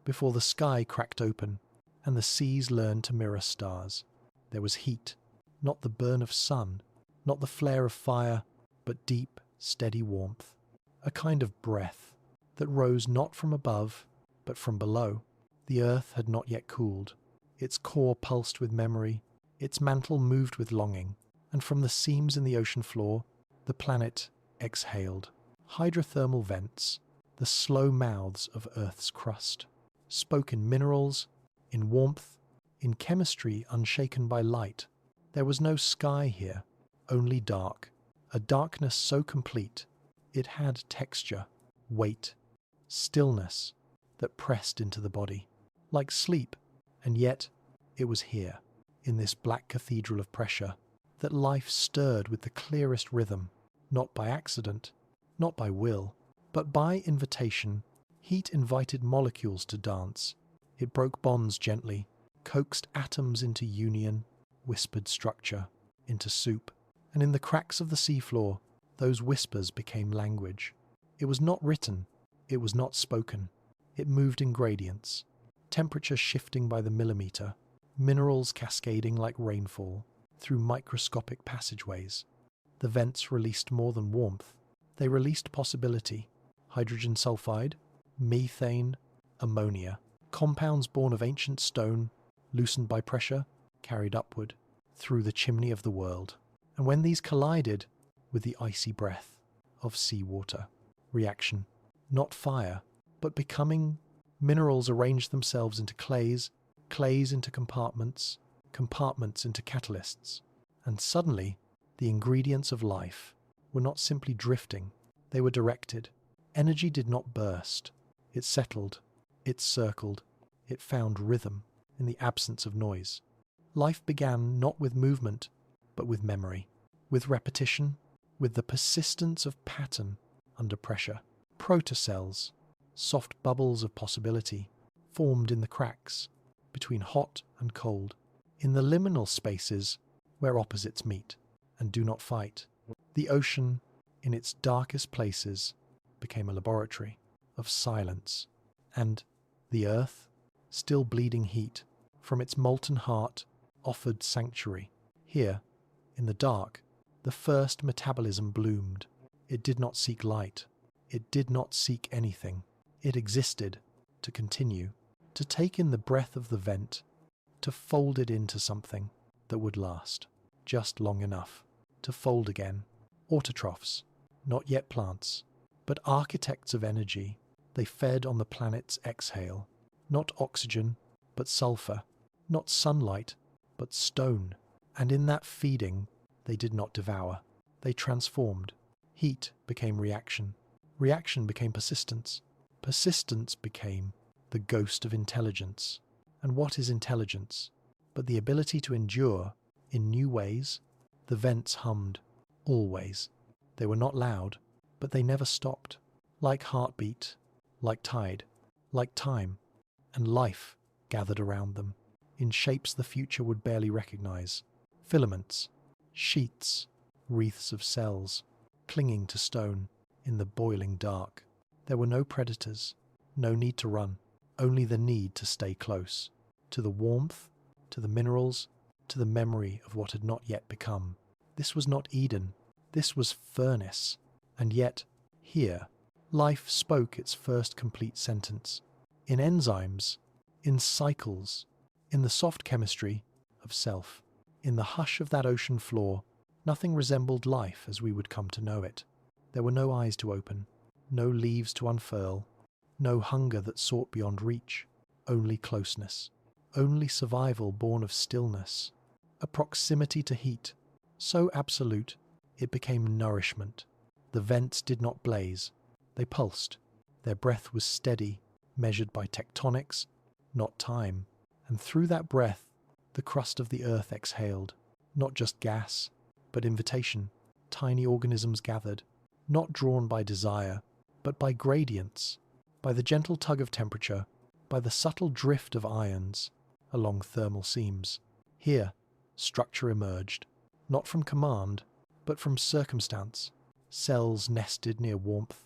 before the sky cracked open and the seas learned to mirror stars, there was heat, not the burn of sun, not the flare of fire, but deep, steady warmth, a kind of breath that rose not from above, but from below. The earth had not yet cooled. Its core pulsed with memory, its mantle moved with longing, and from the seams in the ocean floor, the planet exhaled. Hydrothermal vents, the slow mouths of Earth's crust, spoke in minerals, in warmth, in chemistry unshaken by light. There was no sky here, only dark, a darkness so complete it had texture, weight, stillness that pressed into the body, like sleep, and yet it was here, in this black cathedral of pressure, that life stirred with the clearest rhythm, not by accident, not by will, but by invitation. Heat invited molecules to dance. It broke bonds gently, coaxed atoms into union, whispered structure into soup, and in the cracks of the seafloor, those whispers became language. It was not written, it was not spoken. It moved in gradients, temperature shifting by the millimeter, minerals cascading like rainfall through microscopic passageways. The vents released more than warmth. They released possibility. Hydrogen sulfide, methane, ammonia, compounds born of ancient stone, loosened by pressure, carried upward through the chimney of the world. And when these collided with the icy breath of seawater, reaction, not fire, but becoming, minerals arranged themselves into clays, clays into compartments, compartments into catalysts. And suddenly, the ingredients of life were not simply drifting, they were directed. Energy did not burst. It settled, it circled, it found rhythm in the absence of noise. Life began not with movement, but with memory, with repetition, with the persistence of pattern under pressure. Protocells, soft bubbles of possibility, formed in the cracks between hot and cold, in the liminal spaces where opposites meet and do not fight. The ocean, in its darkest places, became a laboratory of silence, and the earth, still bleeding heat, from its molten heart offered sanctuary. Here, in the dark, the first metabolism bloomed. It did not seek light. It did not seek anything. It existed to continue, to take in the breath of the vent, to fold it into something that would last, just long enough to fold again. Autotrophs, not yet plants, but architects of energy. They fed on the planet's exhale, not oxygen, but sulfur, not sunlight, but stone. And in that feeding, they did not devour. They transformed. Heat became reaction. Reaction became persistence. Persistence became the ghost of intelligence. And what is intelligence? But the ability to endure in new ways. The vents hummed, always. They were not loud, but they never stopped. Like heartbeat, like tide, like time, and life gathered around them, in shapes the future would barely recognize. Filaments, sheets, wreaths of cells, clinging to stone in the boiling dark. There were no predators, no need to run, only the need to stay close, to the warmth, to the minerals, to the memory of what had not yet become. This was not Eden, this was furnace, and yet, here, life spoke its first complete sentence. In enzymes, in cycles, in the soft chemistry of self. In the hush of that ocean floor, nothing resembled life as we would come to know it. There were no eyes to open, no leaves to unfurl, no hunger that sought beyond reach, only closeness, only survival born of stillness, a proximity to heat, so absolute it became nourishment. The vents did not blaze, they pulsed. Their breath was steady, measured by tectonics, not time. And through that breath, the crust of the earth exhaled, not just gas, but invitation. Tiny organisms gathered, not drawn by desire, but by gradients, by the gentle tug of temperature, by the subtle drift of ions along thermal seams. Here, structure emerged, not from command, but from circumstance. Cells nested near warmth,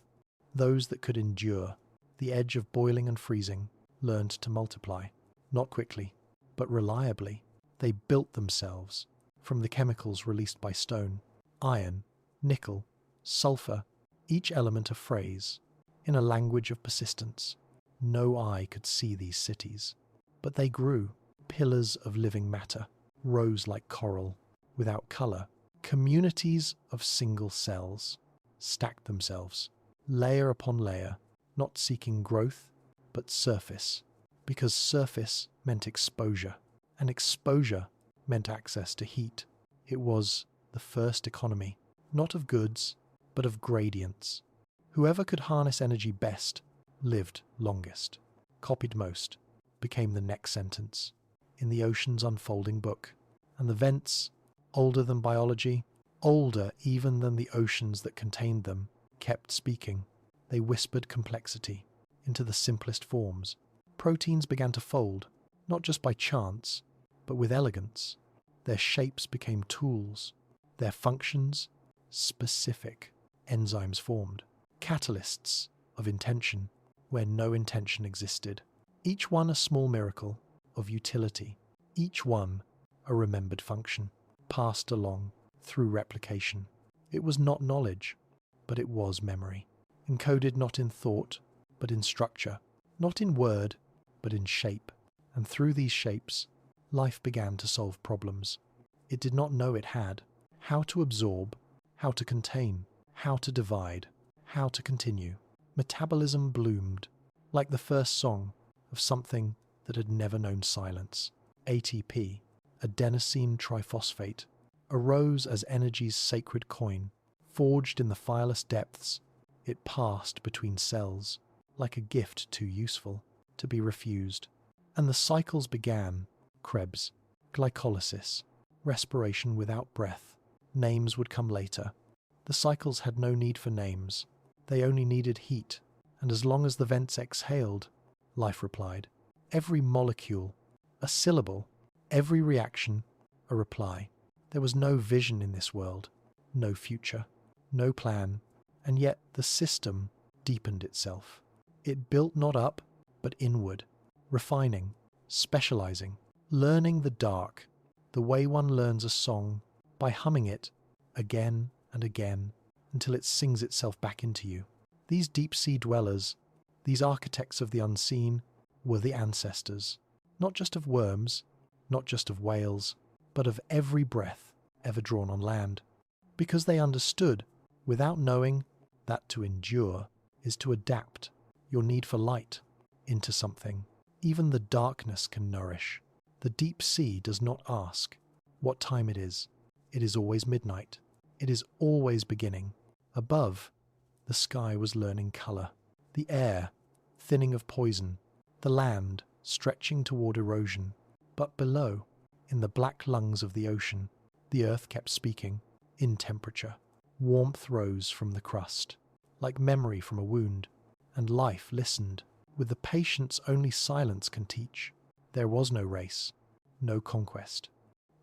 those that could endure the edge of boiling and freezing, learned to multiply, not quickly, but reliably. They built themselves from the chemicals released by stone, iron, nickel, sulfur, each element a phrase, in a language of persistence. No eye could see these cities, but they grew, pillars of living matter, rose like coral, without colour. Communities of single cells stacked themselves, layer upon layer, not seeking growth, but surface, because surface meant exposure, and exposure meant access to heat. It was the first economy, not of goods, but of gradients. Whoever could harness energy best lived longest, copied most, became the next sentence in the ocean's unfolding book. And the vents, older than biology, older even than the oceans that contained them, kept speaking. They whispered complexity into the simplest forms. Proteins began to fold, not just by chance, but with elegance. Their shapes became tools, their functions specific. Enzymes formed, catalysts of intention where no intention existed. Each one a small miracle of utility, each one a remembered function, passed along through replication. It was not knowledge, but it was memory, encoded not in thought, but in structure, not in word, but in shape. And through these shapes, life began to solve problems it did not know it had: how to absorb, how to contain, how to divide, how to continue. Metabolism bloomed, like the first song of something that had never known silence. ATP, adenosine triphosphate, arose as energy's sacred coin. Forged in the fireless depths, it passed between cells, like a gift too useful to be refused. And the cycles began: Krebs, glycolysis, respiration without breath. Names would come later. The cycles had no need for names. They only needed heat, and as long as the vents exhaled, life replied. Every molecule, a syllable, every reaction, a reply. There was no vision in this world, no future, no plan, and yet the system deepened itself. It built not up, but inward, refining, specializing, learning the dark, the way one learns a song, by humming it again and again until it sings itself back into you. These deep-sea dwellers, these architects of the unseen, were the ancestors, not just of worms, not just of whales, but of every breath ever drawn on land, because they understood, without knowing, that to endure is to adapt your need for light into something. Even the darkness can nourish. The deep sea does not ask what time it is. It is always midnight. It is always beginning. Above, the sky was learning colour, the air thinning of poison, the land stretching toward erosion. But below, in the black lungs of the ocean, the earth kept speaking, in temperature. Warmth rose from the crust, like memory from a wound, and life listened, with the patience only silence can teach. There was no race, no conquest,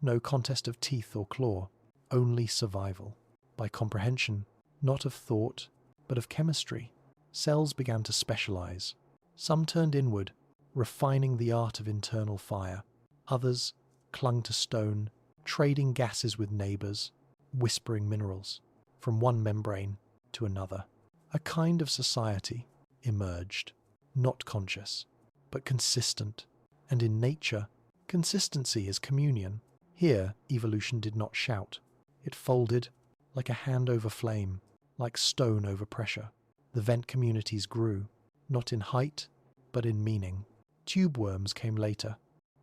no contest of teeth or claw, only survival. By comprehension, not of thought, but of chemistry, cells began to specialize. Some turned inward, refining the art of internal fire. Others clung to stone, trading gases with neighbors, whispering minerals from one membrane to another. A kind of society emerged, not conscious, but consistent. And in nature, consistency is communion. Here, evolution did not shout. It folded like a hand over flame, like stone over pressure. The vent communities grew, not in height, but in meaning. Tube worms came later,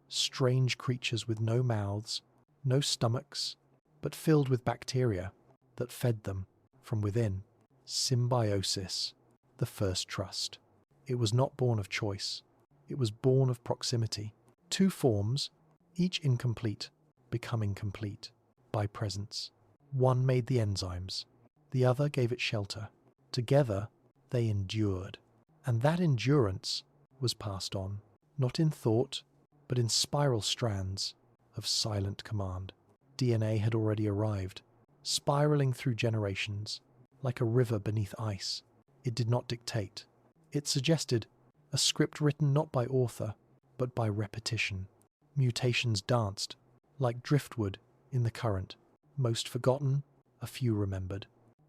strange creatures with no mouths, no stomachs, but filled with bacteria that fed them from within. Symbiosis, the first trust. It was not born of choice. It was born of proximity. Two forms, each incomplete, becoming complete by presence. One made the enzymes, the other gave it shelter. Together, they endured. And that endurance was passed on, not in thought, but in spiral strands of silent command. DNA had already arrived, spiraling through generations, like a river beneath ice. It did not dictate. It suggested a script written not by author, but by repetition. Mutations danced, like driftwood in the current, most forgotten, a few remembered.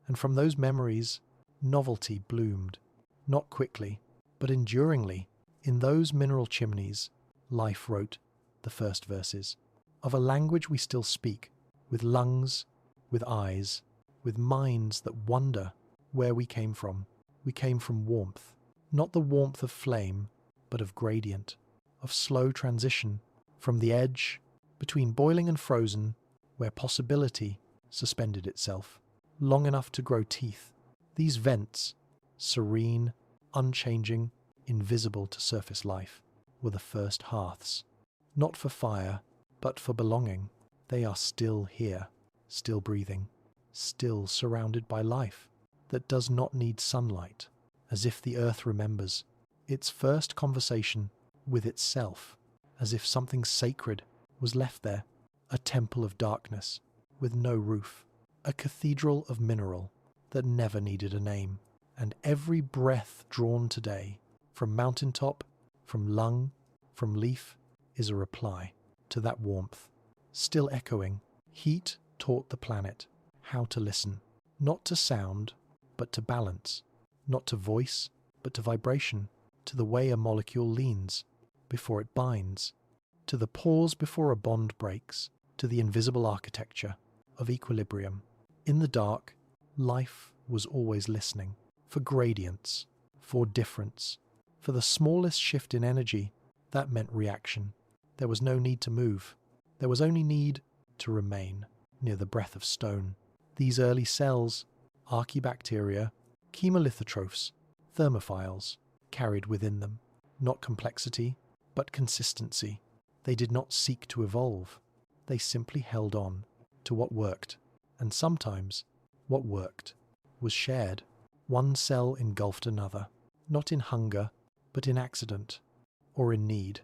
And from those memories, novelty bloomed, not quickly, but enduringly. In those mineral chimneys, life wrote the first verses of a language we still speak, with lungs, with eyes, with minds that wonder where we came from. We came from warmth, not the warmth of flame, but of gradient, of slow transition from the edge between boiling and frozen, where possibility suspended itself, long enough to grow teeth. These vents, serene, unchanging, invisible to surface life, were the first hearths, not for fire, but for belonging. They are still here, still breathing, still surrounded by life that does not need sunlight, as if the earth remembers its first conversation with itself, as if something sacred was left there, a temple of darkness with no roof, a cathedral of mineral that never needed a name. And every breath drawn today, from mountaintop, from lung, from leaf, is a reply to that warmth, still echoing. Heat taught the planet how to listen, not to sound, but to balance, not to voice, but to vibration, to the way a molecule leans before it binds, to the pause before a bond breaks, to the invisible architecture of equilibrium. In the dark, life was always listening for gradients, for difference, for the smallest shift in energy. That meant reaction. There was no need to move. There was only need to remain near the breath of stone. These early cells, archaebacteria, chemolithotrophs, thermophiles, carried within them not complexity, but consistency. They did not seek to evolve. They simply held on to what worked. And sometimes what worked was shared. One cell engulfed another, not in hunger, but in accident or in need.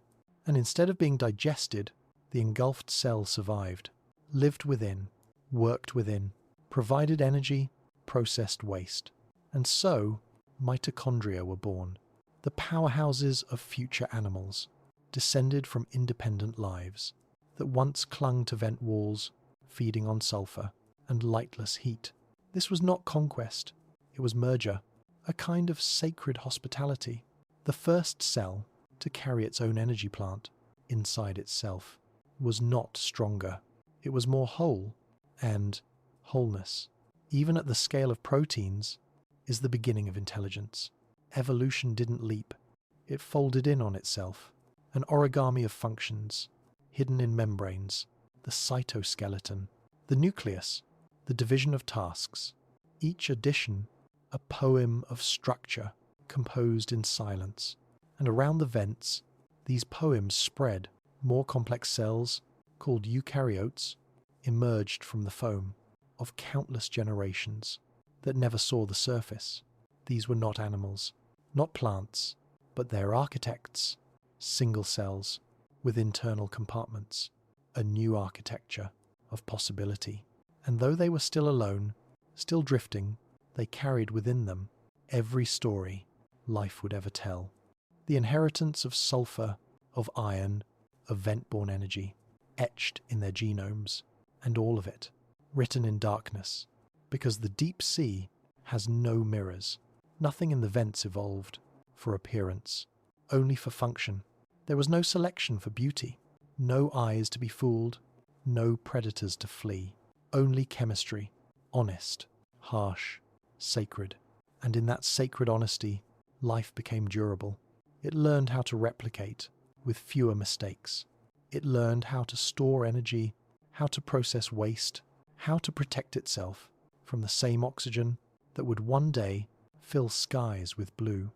And instead of being digested, the engulfed cell survived, lived within, worked within, provided energy, processed waste. And so, mitochondria were born, the powerhouses of future animals, descended from independent lives that once clung to vent walls, feeding on sulfur and lightless heat. This was not conquest, it was merger, a kind of sacred hospitality. The first cell to carry its own energy plant inside itself was not stronger, it was more whole, and wholeness, even at the scale of proteins, is the beginning of intelligence. Evolution didn't leap, it folded in on itself, an origami of functions, hidden in membranes, the cytoskeleton, the nucleus, the division of tasks, each addition a poem of structure composed in silence. And around the vents, these poems spread. More complex cells, called eukaryotes, emerged from the foam of countless generations that never saw the surface. These were not animals, not plants, but their architects, single cells with internal compartments, a new architecture of possibility. And though they were still alone, still drifting, they carried within them every story life would ever tell. The inheritance of sulfur, of iron, of vent-borne energy, etched in their genomes, and all of it written in darkness, because the deep sea has no mirrors. Nothing in the vents evolved for appearance, only for function. There was no selection for beauty, no eyes to be fooled, no predators to flee, only chemistry, honest, harsh, sacred. And in that sacred honesty, life became durable. It learned how to replicate with fewer mistakes. It learned how to store energy, how to process waste, how to protect itself from the same oxygen that would one day fill skies with blue.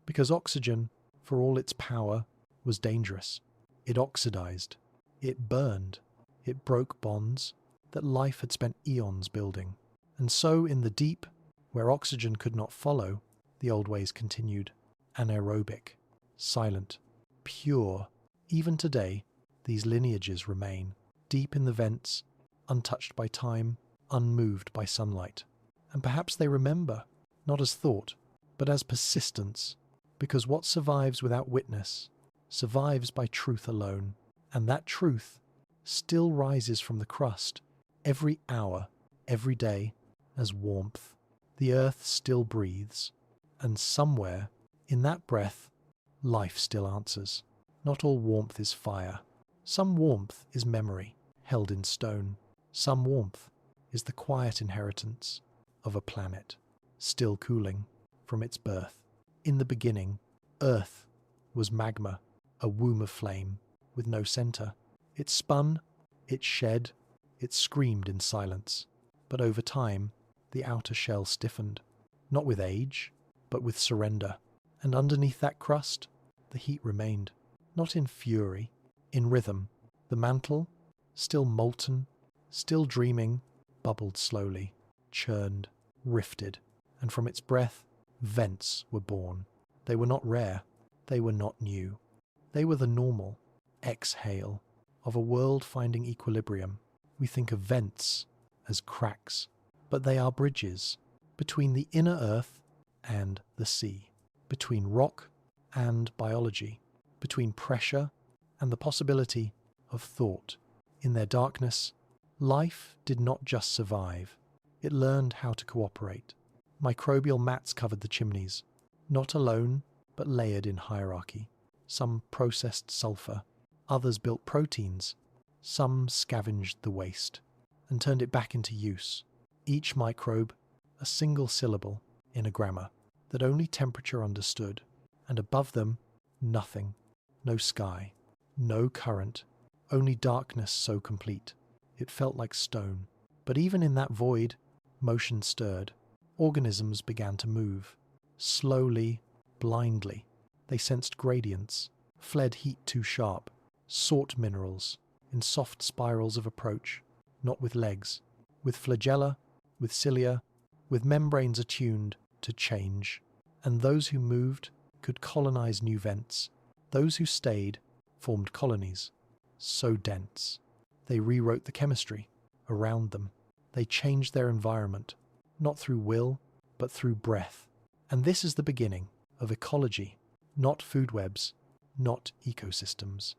Because oxygen, for all its power, was dangerous. It oxidized. It burned. It broke bonds that life had spent eons building. And so in the deep, where oxygen could not follow, the old ways continued, anaerobic, silent, pure. Even today, these lineages remain, deep in the vents, untouched by time, unmoved by sunlight. And perhaps they remember, not as thought, but as persistence, because what survives without witness survives by truth alone, and that truth still rises from the crust every hour, every day, as warmth. The earth still breathes, and somewhere in that breath, life still answers. Not all warmth is fire. Some warmth is memory, held in stone. Some warmth is the quiet inheritance of a planet, still cooling from its birth. In the beginning, Earth was magma, a womb of flame, with no center. It spun, it shed, it screamed in silence. But over time, the outer shell stiffened, not with age, but with surrender. And underneath that crust, the heat remained, not in fury, in rhythm. The mantle, still molten, still dreaming, bubbled slowly, churned, rifted, and from its breath, vents were born. They were not rare, they were not new. They were the normal exhale of a world finding equilibrium. We think of vents as cracks, but they are bridges between the inner earth and the sea, between rock and biology, between pressure and the possibility of thought. In their darkness, life did not just survive, it learned how to cooperate. Microbial mats covered the chimneys, not alone, but layered in hierarchy. Some processed sulfur, others built proteins, some scavenged the waste and turned it back into use. Each microbe, a single syllable in a grammar that only temperature understood, and above them, nothing, no sky, no current, only darkness so complete. It felt like stone. But even in that void, motion stirred. Organisms began to move. Slowly, blindly. They sensed gradients, fled heat too sharp, sought minerals, in soft spirals of approach, not with legs, with flagella, with cilia, with membranes attuned to change. And those who moved could colonize new vents. Those who stayed formed colonies, so dense. They rewrote the chemistry around them. They changed their environment, not through will, but through breath. And this is the beginning of ecology, not food webs, not ecosystems,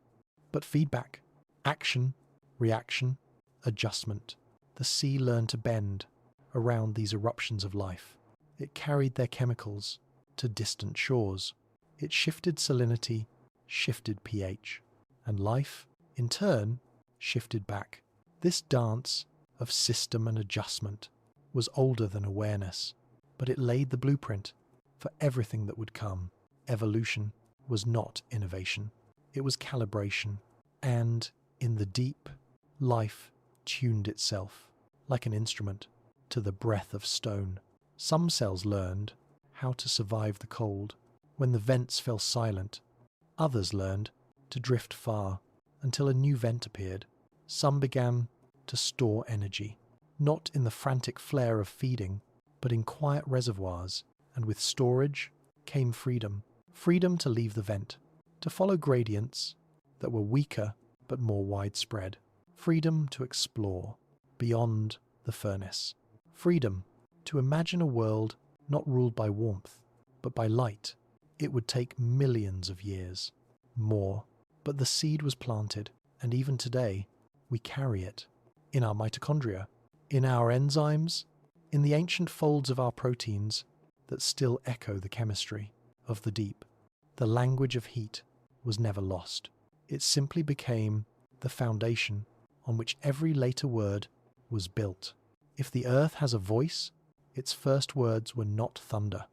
but feedback, action, reaction, adjustment. The sea learned to bend around these eruptions of life. It carried their chemicals to distant shores. It shifted salinity, shifted pH, and life, in turn, shifted back. This dance of system and adjustment was older than awareness, but it laid the blueprint for everything that would come. Evolution was not innovation, it was calibration, and in the deep, life tuned itself, like an instrument, to the breath of stone. Some cells learned how to survive the cold when the vents fell silent. Others learned to drift far until a new vent appeared. Some began to store energy, not in the frantic flare of feeding, but in quiet reservoirs, and with storage came freedom. Freedom to leave the vent, to follow gradients that were weaker but more widespread. Freedom to explore beyond the furnace. Freedom to imagine a world not ruled by warmth, but by light. It would take millions of years, more, but the seed was planted, and even today, we carry it in our mitochondria, in our enzymes, in the ancient folds of our proteins that still echo the chemistry of the deep. The language of heat was never lost. It simply became the foundation on which every later word was built. If the earth has a voice, its first words were not thunder.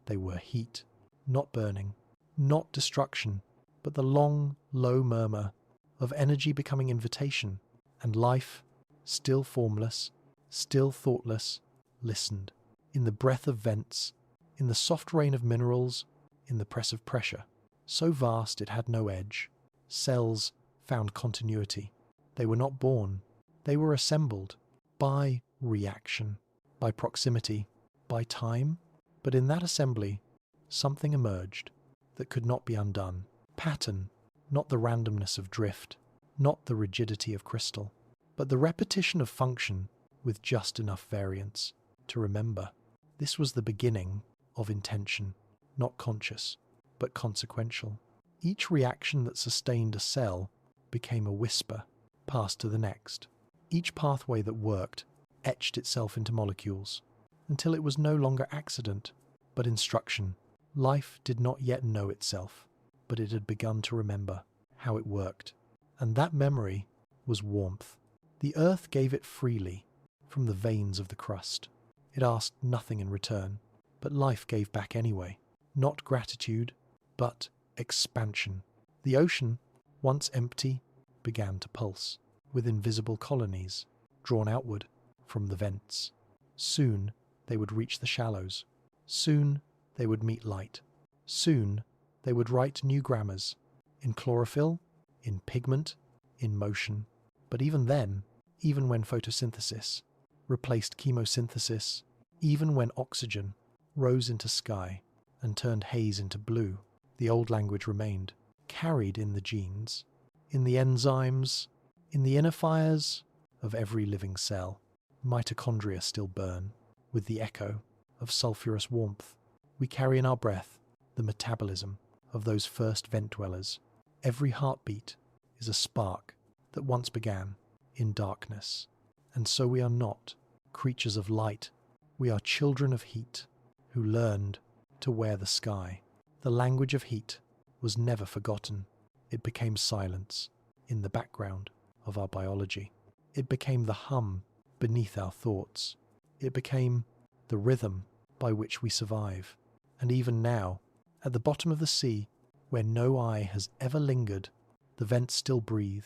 They were heat, not burning, not destruction, but the long, low murmur of energy becoming invitation, and life, still formless, still thoughtless, listened. In the breath of vents, in the soft rain of minerals, in the press of pressure. So vast it had no edge. Cells found continuity. They were not born. They were assembled by reaction, by proximity, by time. But in that assembly, something emerged that could not be undone. Pattern, not the randomness of drift, not the rigidity of crystal, but the repetition of function with just enough variance to remember. This was the beginning of intention, not conscious, but consequential. Each reaction that sustained a cell became a whisper, passed to the next. Each pathway that worked etched itself into molecules, until it was no longer accident, but instruction. Life did not yet know itself, but it had begun to remember how it worked. And that memory was warmth. The earth gave it freely from the veins of the crust. It asked nothing in return, but life gave back anyway. Not gratitude, but expansion. The ocean, once empty, began to pulse with invisible colonies drawn outward from the vents. Soon they would reach the shallows. Soon they would meet light. Soon they would write new grammars, in chlorophyll, in pigment, in motion. But even then, even when photosynthesis replaced chemosynthesis, even when oxygen rose into sky and turned haze into blue, the old language remained, carried in the genes, in the enzymes, in the inner fires of every living cell. Mitochondria still burn with the echo of sulphurous warmth. We carry in our breath the metabolism of those first vent dwellers. Every heartbeat is a spark that once began in darkness. And so we are not creatures of light. We are children of heat who learned to wear the sky. The language of heat was never forgotten. It became silence in the background of our biology. It became the hum beneath our thoughts. It became the rhythm by which we survive. And even now, at the bottom of the sea, where no eye has ever lingered, the vents still breathe,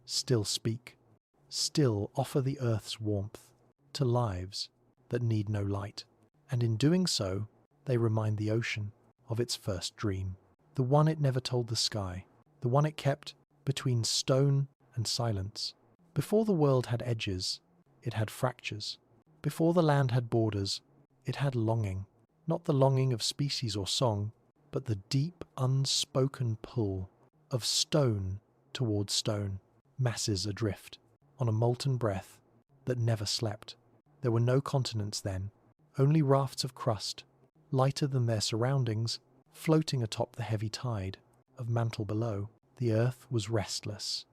still speak, still offer the earth's warmth to lives that need no light. And in doing so, they remind the ocean of its first dream, the one it never told the sky, the one it kept between stone and silence. Before the world had edges, it had fractures. Before the land had borders, it had longing, not the longing of species or song, but the deep, unspoken pull of stone toward stone, masses adrift on a molten breath that never slept. There were no continents then, only rafts of crust, lighter than their surroundings, floating atop the heavy tide of mantle below. The earth was restless,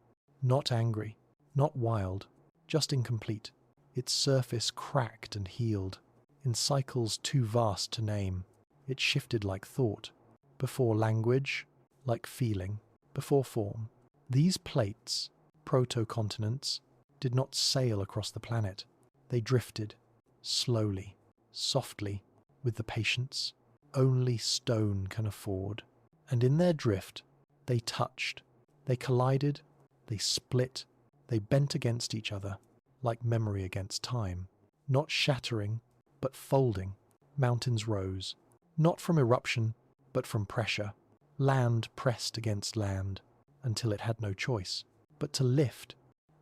not angry, not wild, just incomplete. Its surface cracked and healed, in cycles too vast to name. It shifted like thought, before language, like feeling, before form. These plates, proto-continents, did not sail across the planet. They drifted, slowly, softly, with the patience only stone can afford. And in their drift, they touched, they collided, they split, they bent against each other, like memory against time. Not shattering, but folding, mountains rose, not from eruption, but from pressure. Land pressed against land, until it had no choice but to lift,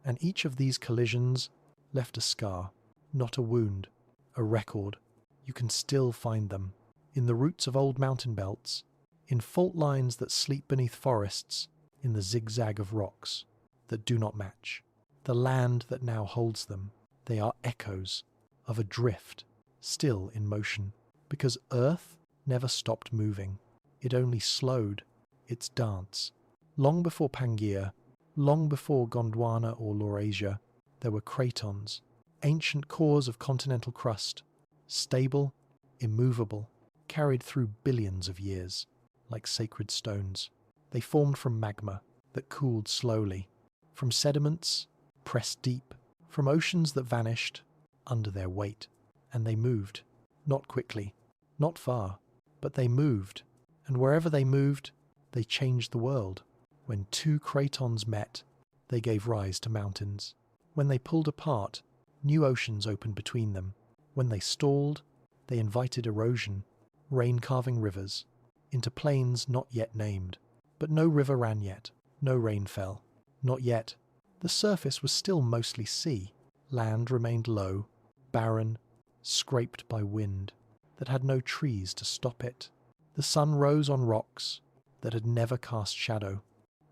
and each of these collisions left a scar, not a wound, a record. You can still find them in the roots of old mountain belts, in fault lines that sleep beneath forests, in the zigzag of rocks that do not match. The land that now holds them, they are echoes of a drift still in motion, because Earth never stopped moving. It only slowed its dance. Long before Pangaea, long before Gondwana or Laurasia, there were cratons, ancient cores of continental crust, stable, immovable, carried through billions of years, like sacred stones. They formed from magma that cooled slowly, from sediments pressed deep from oceans that vanished under their weight. And they moved, not quickly, not far, but they moved, and wherever they moved, they changed the world. When two cratons met, they gave rise to mountains. When they pulled apart, new oceans opened between them. When they stalled, they invited erosion, rain-carving rivers, into plains not yet named. But no river ran yet, no rain fell, not yet. The surface was still mostly sea. Land remained low, barren, scraped by wind, that had no trees to stop it. The sun rose on rocks that had never cast shadow,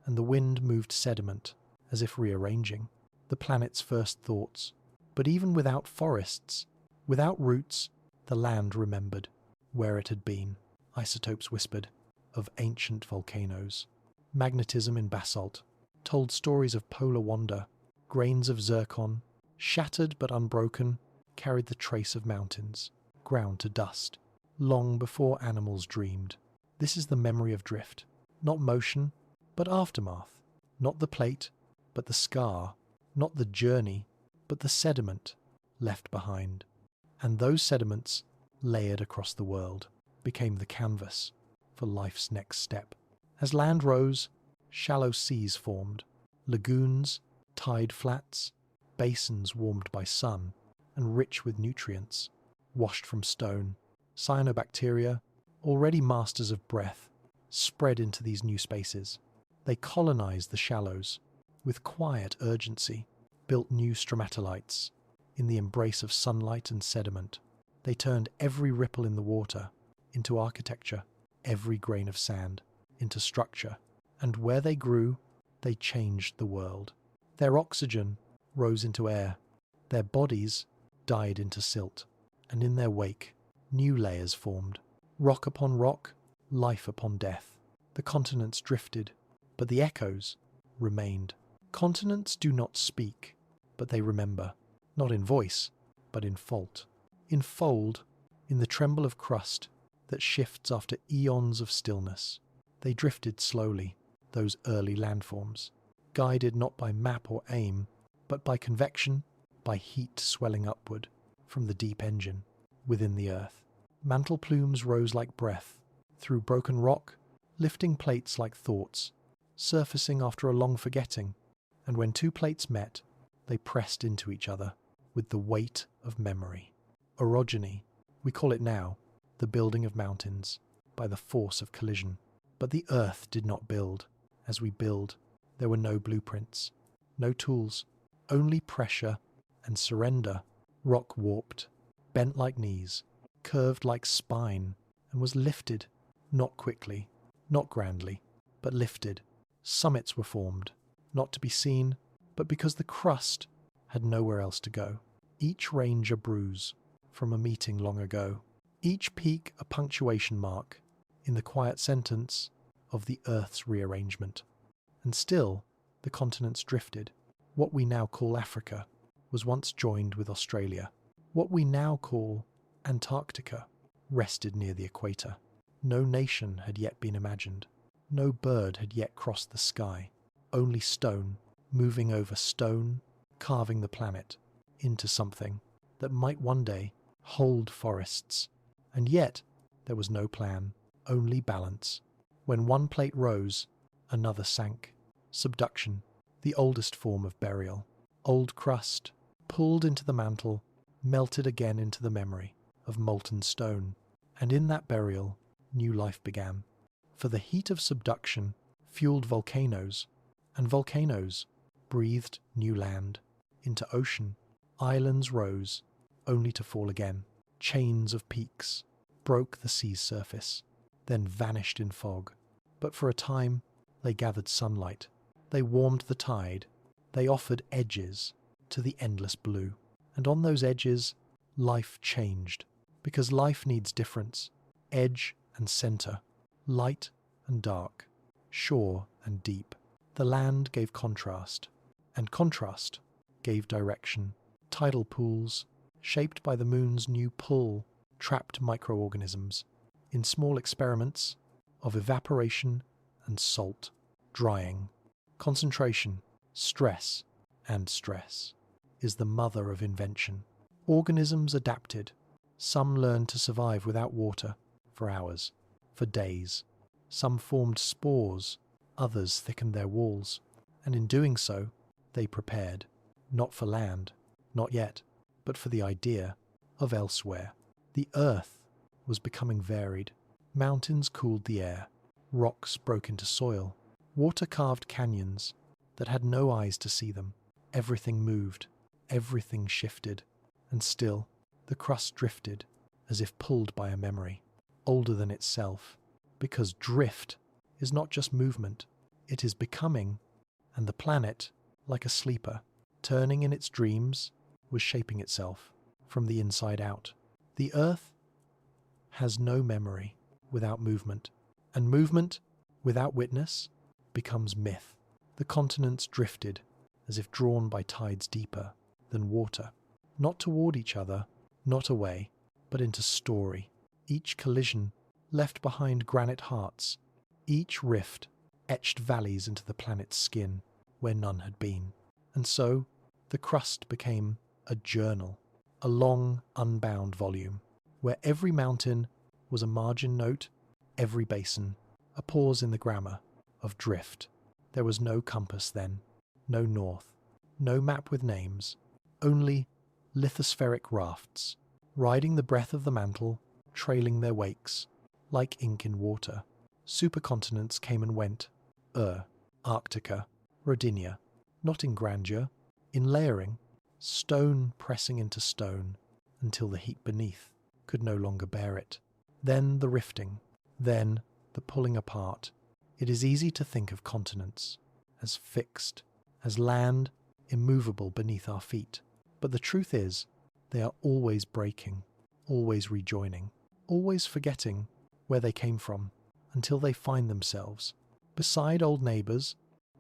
and the wind moved sediment, as if rearranging the planet's first thoughts. But even without forests, without roots, the land remembered where it had been. Isotopes whispered of ancient volcanoes. Magnetism in basalt told stories of polar wonder. Grains of zircon, shattered but unbroken, carried the trace of mountains, ground to dust, long before animals dreamed. This is the memory of drift, not motion, but aftermath, not the plate, but the scar, not the journey, but the sediment left behind. And those sediments, layered across the world, became the canvas for life's next step. As land rose, shallow seas formed, lagoons, tide flats, basins warmed by sun and rich with nutrients, washed from stone. Cyanobacteria, already masters of breath, spread into these new spaces. They colonized the shallows with quiet urgency, built new stromatolites in the embrace of sunlight and sediment. They turned every ripple in the water into architecture, every grain of sand into structure, and where they grew, they changed the world. Their oxygen rose into air, their bodies died into silt, and in their wake, new layers formed. Rock upon rock, life upon death. The continents drifted, but the echoes remained. Continents do not speak, but they remember, not in voice, but in fault. In fold, in the tremble of crust that shifts after eons of stillness. They drifted slowly, those early landforms, guided not by map or aim, but by convection, by heat swelling upward from the deep engine within the earth. Mantle plumes rose like breath, through broken rock, lifting plates like thoughts, surfacing after a long forgetting, and when two plates met, they pressed into each other with the weight of memory. Orogeny, we call it now, the building of mountains, by the force of collision. But the earth did not build. As we build, there were no blueprints, no tools, only pressure and surrender. Rock warped, bent like knees, curved like spine, and was lifted, not quickly, not grandly, but lifted. Summits were formed, not to be seen, but because the crust had nowhere else to go. Each range a bruise from a meeting long ago. Each peak a punctuation mark in the quiet sentence of the Earth's rearrangement. And still, the continents drifted. What we now call Africa was once joined with Australia. What we now call Antarctica rested near the equator. No nation had yet been imagined. No bird had yet crossed the sky. Only stone, moving over stone, carving the planet into something that might one day hold forests. And yet, there was no plan, only balance. When one plate rose, another sank. Subduction, the oldest form of burial. Old crust, pulled into the mantle, melted again into the memory of molten stone. And in that burial, new life began. For the heat of subduction fueled volcanoes, and volcanoes breathed new land. Into ocean, islands rose, only to fall again. Chains of peaks broke the sea's surface, then vanished in fog. But for a time, they gathered sunlight. They warmed the tide. They offered edges to the endless blue. And on those edges, life changed. Because life needs difference, edge and center, light and dark, shore and deep. The land gave contrast, and contrast gave direction. Tidal pools, shaped by the moon's new pull, trapped microorganisms in small experiments of evaporation and salt, drying, concentration, stress, and stress, is the mother of invention. Organisms adapted. Some learned to survive without water for hours, for days. Some formed spores, others thickened their walls, and in doing so, they prepared, not for land, not yet, but for the idea of elsewhere. The earth was becoming varied. Mountains cooled the air, rocks broke into soil, water carved canyons that had no eyes to see them. Everything moved, everything shifted, and still the crust drifted as if pulled by a memory, older than itself, because drift is not just movement, it is becoming, and the planet, like a sleeper, turning in its dreams, was shaping itself from the inside out. The earth has no memory without movement, and movement without witness becomes myth. The continents drifted as if drawn by tides deeper than water, not toward each other, not away, but into story. Each collision left behind granite hearts, each rift etched valleys into the planet's skin where none had been. And so the crust became a journal, a long, unbound volume, where every mountain was a margin note, every basin a pause in the grammar of drift. There was no compass then, no north, no map with names, only lithospheric rafts, riding the breath of the mantle, trailing their wakes, like ink in water. Supercontinents came and went, Arctica, Rodinia, not in grandeur, in layering, stone pressing into stone, until the heat beneath could no longer bear it. Then the rifting, then the pulling apart. It is easy to think of continents as fixed, as land immovable beneath our feet. But the truth is, they are always breaking, always rejoining, always forgetting where they came from, until they find themselves beside old neighbours,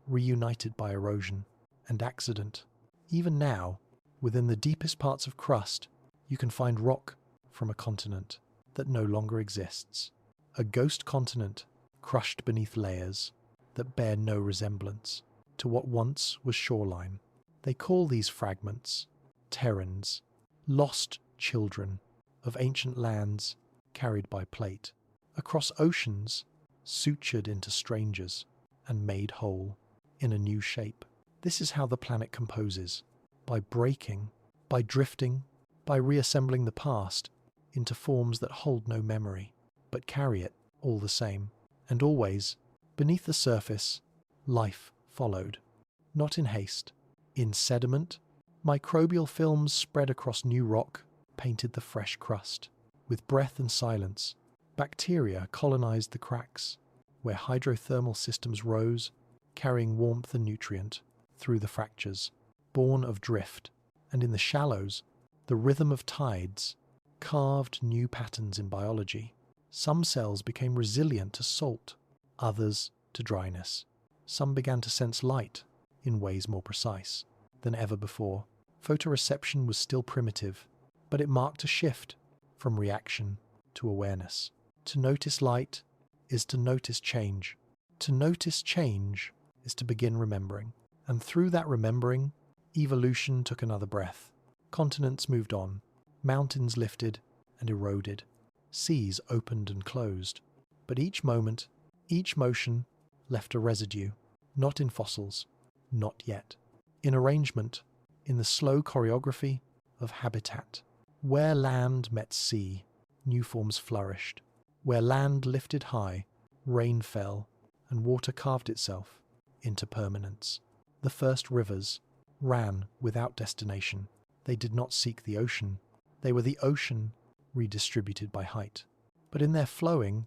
reunited by erosion and accident. Even now, within the deepest parts of crust, you can find rock from a continent that no longer exists. A ghost continent crushed beneath layers that bear no resemblance to what once was shoreline. They call these fragments terrans, lost children of ancient lands carried by plate, across oceans sutured into strangers and made whole in a new shape. This is how the planet composes, by breaking, by drifting, by reassembling the past into forms that hold no memory, but carry it all the same. And always, beneath the surface, life followed, not in haste. In sediment, microbial films spread across new rock, painted the fresh crust. With breath and silence, bacteria colonized the cracks, where hydrothermal systems rose, carrying warmth and nutrient through the fractures, born of drift. And in the shallows, the rhythm of tides carved new patterns in biology. Some cells became resilient to salt, others to dryness. Some began to sense light in ways more precise than ever before. Photoreception was still primitive, but it marked a shift from reaction to awareness. To notice light is to notice change. To notice change is to begin remembering. And through that remembering, evolution took another breath. Continents moved on, mountains lifted and eroded, seas opened and closed. But each moment, each motion left a residue, not in fossils, not yet. In arrangement, in the slow choreography of habitat. Where land met sea, new forms flourished. Where land lifted high, rain fell, and water carved itself into permanence. The first rivers ran without destination. They did not seek the ocean. They were the ocean redistributed by height. But in their flowing,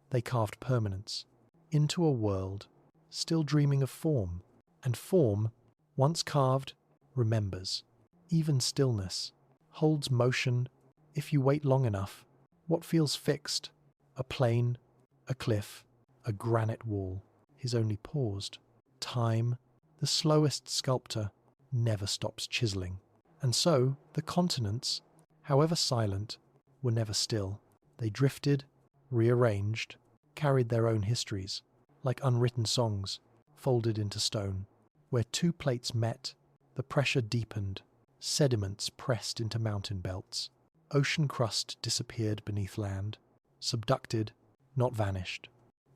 they carved permanence into a world still dreaming of form. And form, once carved, remembers. Even stillness holds motion if you wait long enough. What feels fixed? A plane, a cliff, a granite wall is only paused. Time, the slowest sculptor, never stops chiseling. And so the continents, however silent, were never still. They drifted, rearranged, carried their own histories, like unwritten songs, folded into stone. Where two plates met, The pressure deepened. Sediments pressed into mountain belts. Ocean crust disappeared beneath land. Subducted, not vanished,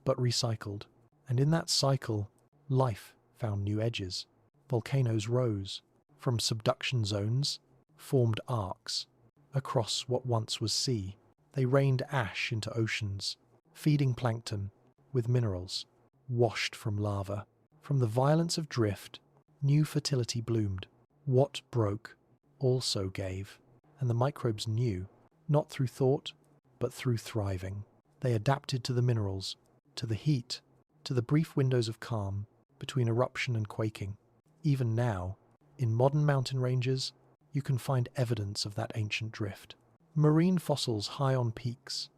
but recycled. And in that cycle, life found new edges. Volcanoes rose. From subduction zones, formed arcs. Across what once was sea, they rained ash into oceans, feeding plankton with minerals, washed from lava. From the violence of drift, new fertility bloomed. What broke also gave, and the microbes knew, not through thought, but through thriving. They adapted to the minerals, to the heat, to the brief windows of calm between eruption and quaking. Even now, in modern mountain ranges, you can find evidence of that ancient drift. Marine fossils high on peaks,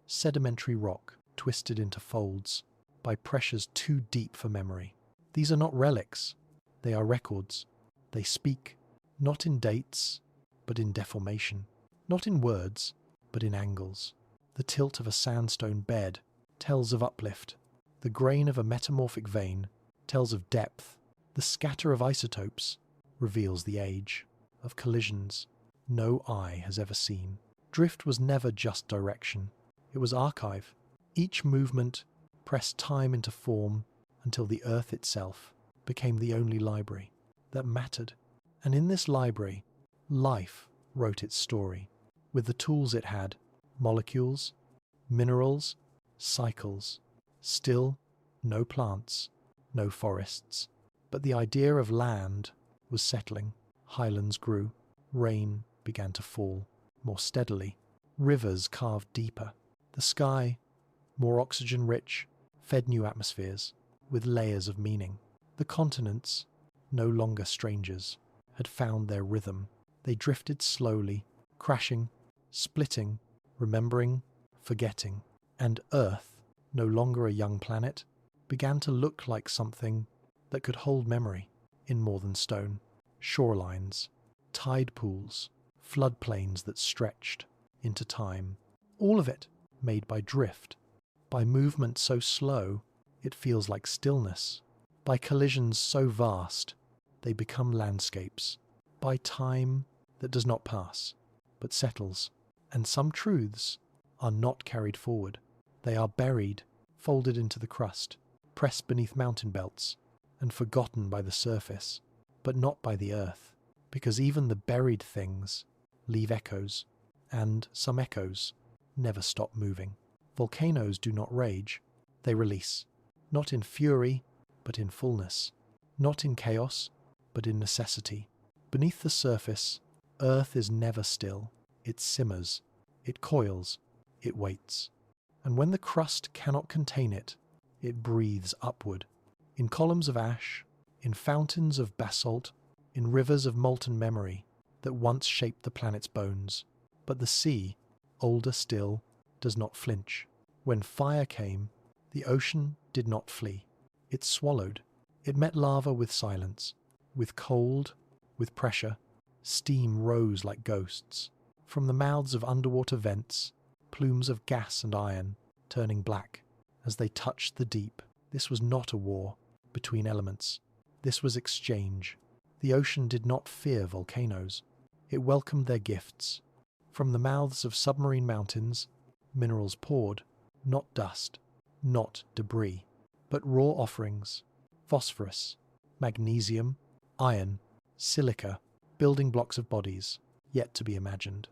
sedimentary rock twisted into folds by pressures too deep for memory. These are not relics, they are records. They speak, not in dates, but in deformation, not in words, but in angles. The tilt of a sandstone bed tells of uplift. The grain of a metamorphic vein tells of depth. The scatter of isotopes reveals the age of collisions no eye has ever seen. Drift was never just direction. It was archive. Each movement pressed time into form until the earth itself became the only library that mattered. And in this library, life wrote its story with the tools it had: molecules, minerals, cycles. Still, no plants, no forests. But the idea of land was settling. Highlands grew. Rain began to fall more steadily. Rivers carved deeper. The sky, more oxygen-rich, fed new atmospheres with layers of meaning. The continents, no longer strangers, had found their rhythm. They drifted slowly, crashing, splitting, remembering, forgetting. And Earth, no longer a young planet, began to look like something that could hold memory in more than stone. Shorelines, tide pools, floodplains that stretched into time. All of it made by drift, by movement so slow it feels like stillness, by collisions so vast they become landscapes, by time that does not pass but settles. And some truths are not carried forward. They are buried, folded into the crust, pressed beneath mountain belts, and forgotten by the surface, but not by the earth, because even the buried things leave echoes, and some echoes never stop moving. Volcanoes do not rage, they release, not in fury, but in fullness, not in chaos, but in necessity. Beneath the surface, earth is never still. It simmers, it coils, it waits. And when the crust cannot contain it, it breathes upward, in columns of ash, in fountains of basalt, in rivers of molten memory that once shaped the planet's bones. But the sea, older still, does not flinch. When fire came, the ocean did not flee. It swallowed. It met lava with silence, with cold, with pressure. Steam rose like ghosts. From the mouths of underwater vents, plumes of gas and iron turning black as they touched the deep. This was not a war between elements. This was exchange. The ocean did not fear volcanoes. It welcomed their gifts. From the mouths of submarine mountains, minerals poured, not dust, not debris, but raw offerings: phosphorus, magnesium, iron, silica, building blocks of bodies, yet to be imagined.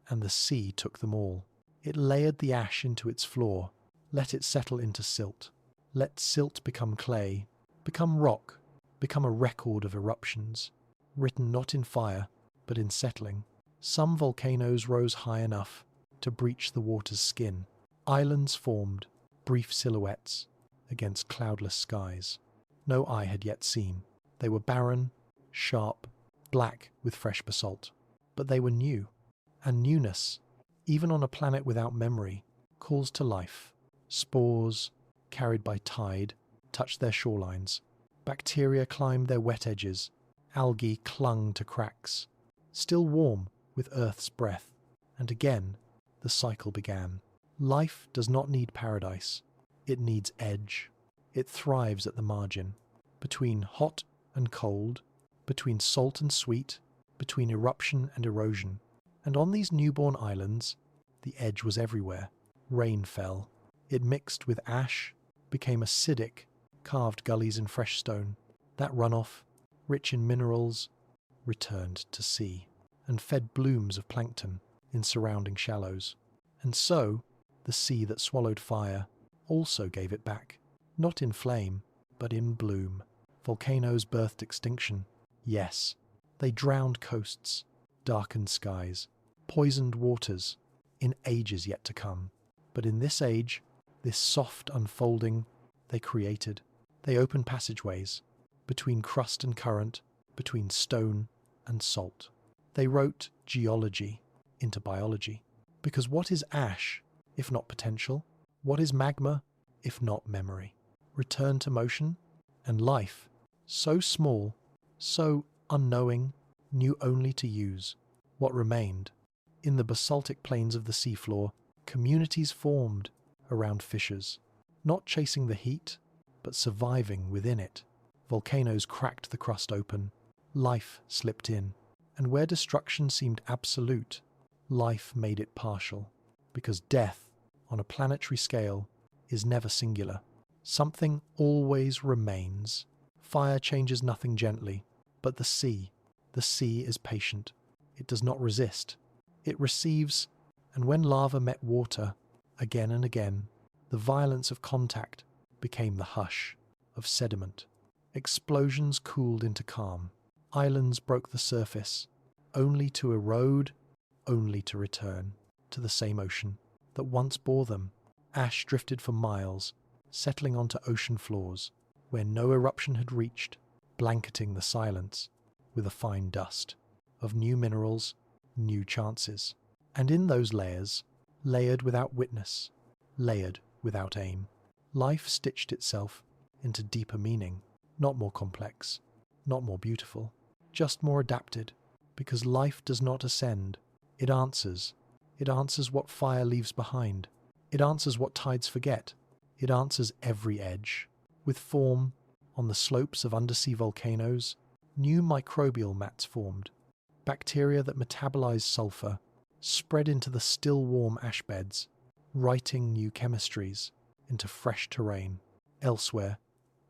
And the sea took them all. It layered the ash into its floor, let it settle into silt. Let silt become clay, become rock, become a record of eruptions, written not in fire, but in settling. Some volcanoes rose high enough to breach the water's skin. Islands formed, brief silhouettes, against cloudless skies. No eye had yet seen. They were barren, sharp, black with fresh basalt. But they were new. And newness, even on a planet without memory, calls to life. Spores, carried by tide, touched their shorelines. Bacteria climbed their wet edges. Algae clung to cracks, still warm with Earth's breath. And again, the cycle began. Life does not need paradise. It needs edge. It thrives at the margin, between hot and cold, between salt and sweet, between eruption and erosion. And on these newborn islands, the edge was everywhere. Rain fell. It mixed with ash, became acidic, carved gullies in fresh stone. That runoff, rich in minerals, returned to sea, and fed blooms of plankton in surrounding shallows. And so, the sea that swallowed fire also gave it back, not in flame, but in bloom. Volcanoes birthed extinction. Yes, they drowned coasts, darkened skies, poisoned waters, in ages yet to come. But in this age, this soft unfolding, they created. They opened passageways, between crust and current, between stone and salt. They wrote geology into biology. Because what is ash, if not potential? What is magma, if not memory? Return to motion, and life, so small, so unknowing, knew only to use what remained. In the basaltic plains of the seafloor, communities formed around fissures, not chasing the heat, but surviving within it. Volcanoes cracked the crust open, life slipped in, and where destruction seemed absolute, life made it partial, because death, on a planetary scale, is never singular. Something always remains. Fire changes nothing gently, but the sea is patient. It does not resist. It receives, and when lava met water, again and again, the violence of contact became the hush of sediment. Explosions cooled into calm. Islands broke the surface, only to erode, only to return to the same ocean that once bore them. Ash drifted for miles, settling onto ocean floors, where no eruption had reached, blanketing the silence with a fine dust of new minerals, new chances. And in those layers, layered without witness, layered without aim, life stitched itself into deeper meaning, not more complex, not more beautiful, just more adapted, because life does not ascend. It answers. It answers what fire leaves behind. It answers what tides forget. It answers every edge. With form, on the slopes of undersea volcanoes, new microbial mats formed. Bacteria that metabolize sulfur spread into the still warm ash beds, writing new chemistries into fresh terrain. Elsewhere,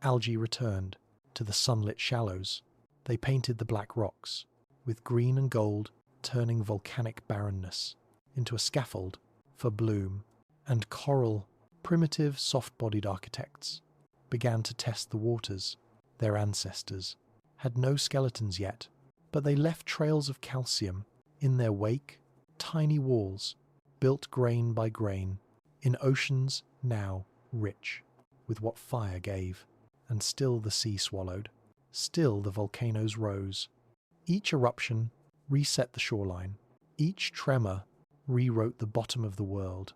algae returned to the sunlit shallows. They painted the black rocks, with green and gold turning volcanic barrenness into a scaffold for bloom. And coral, primitive soft-bodied architects, began to test the waters. Their ancestors had no skeletons yet, but they left trails of calcium in their wake, tiny walls, built grain by grain, in oceans now rich with what fire gave. And still the sea swallowed, still the volcanoes rose. Each eruption reset the shoreline, each tremor rewrote the bottom of the world.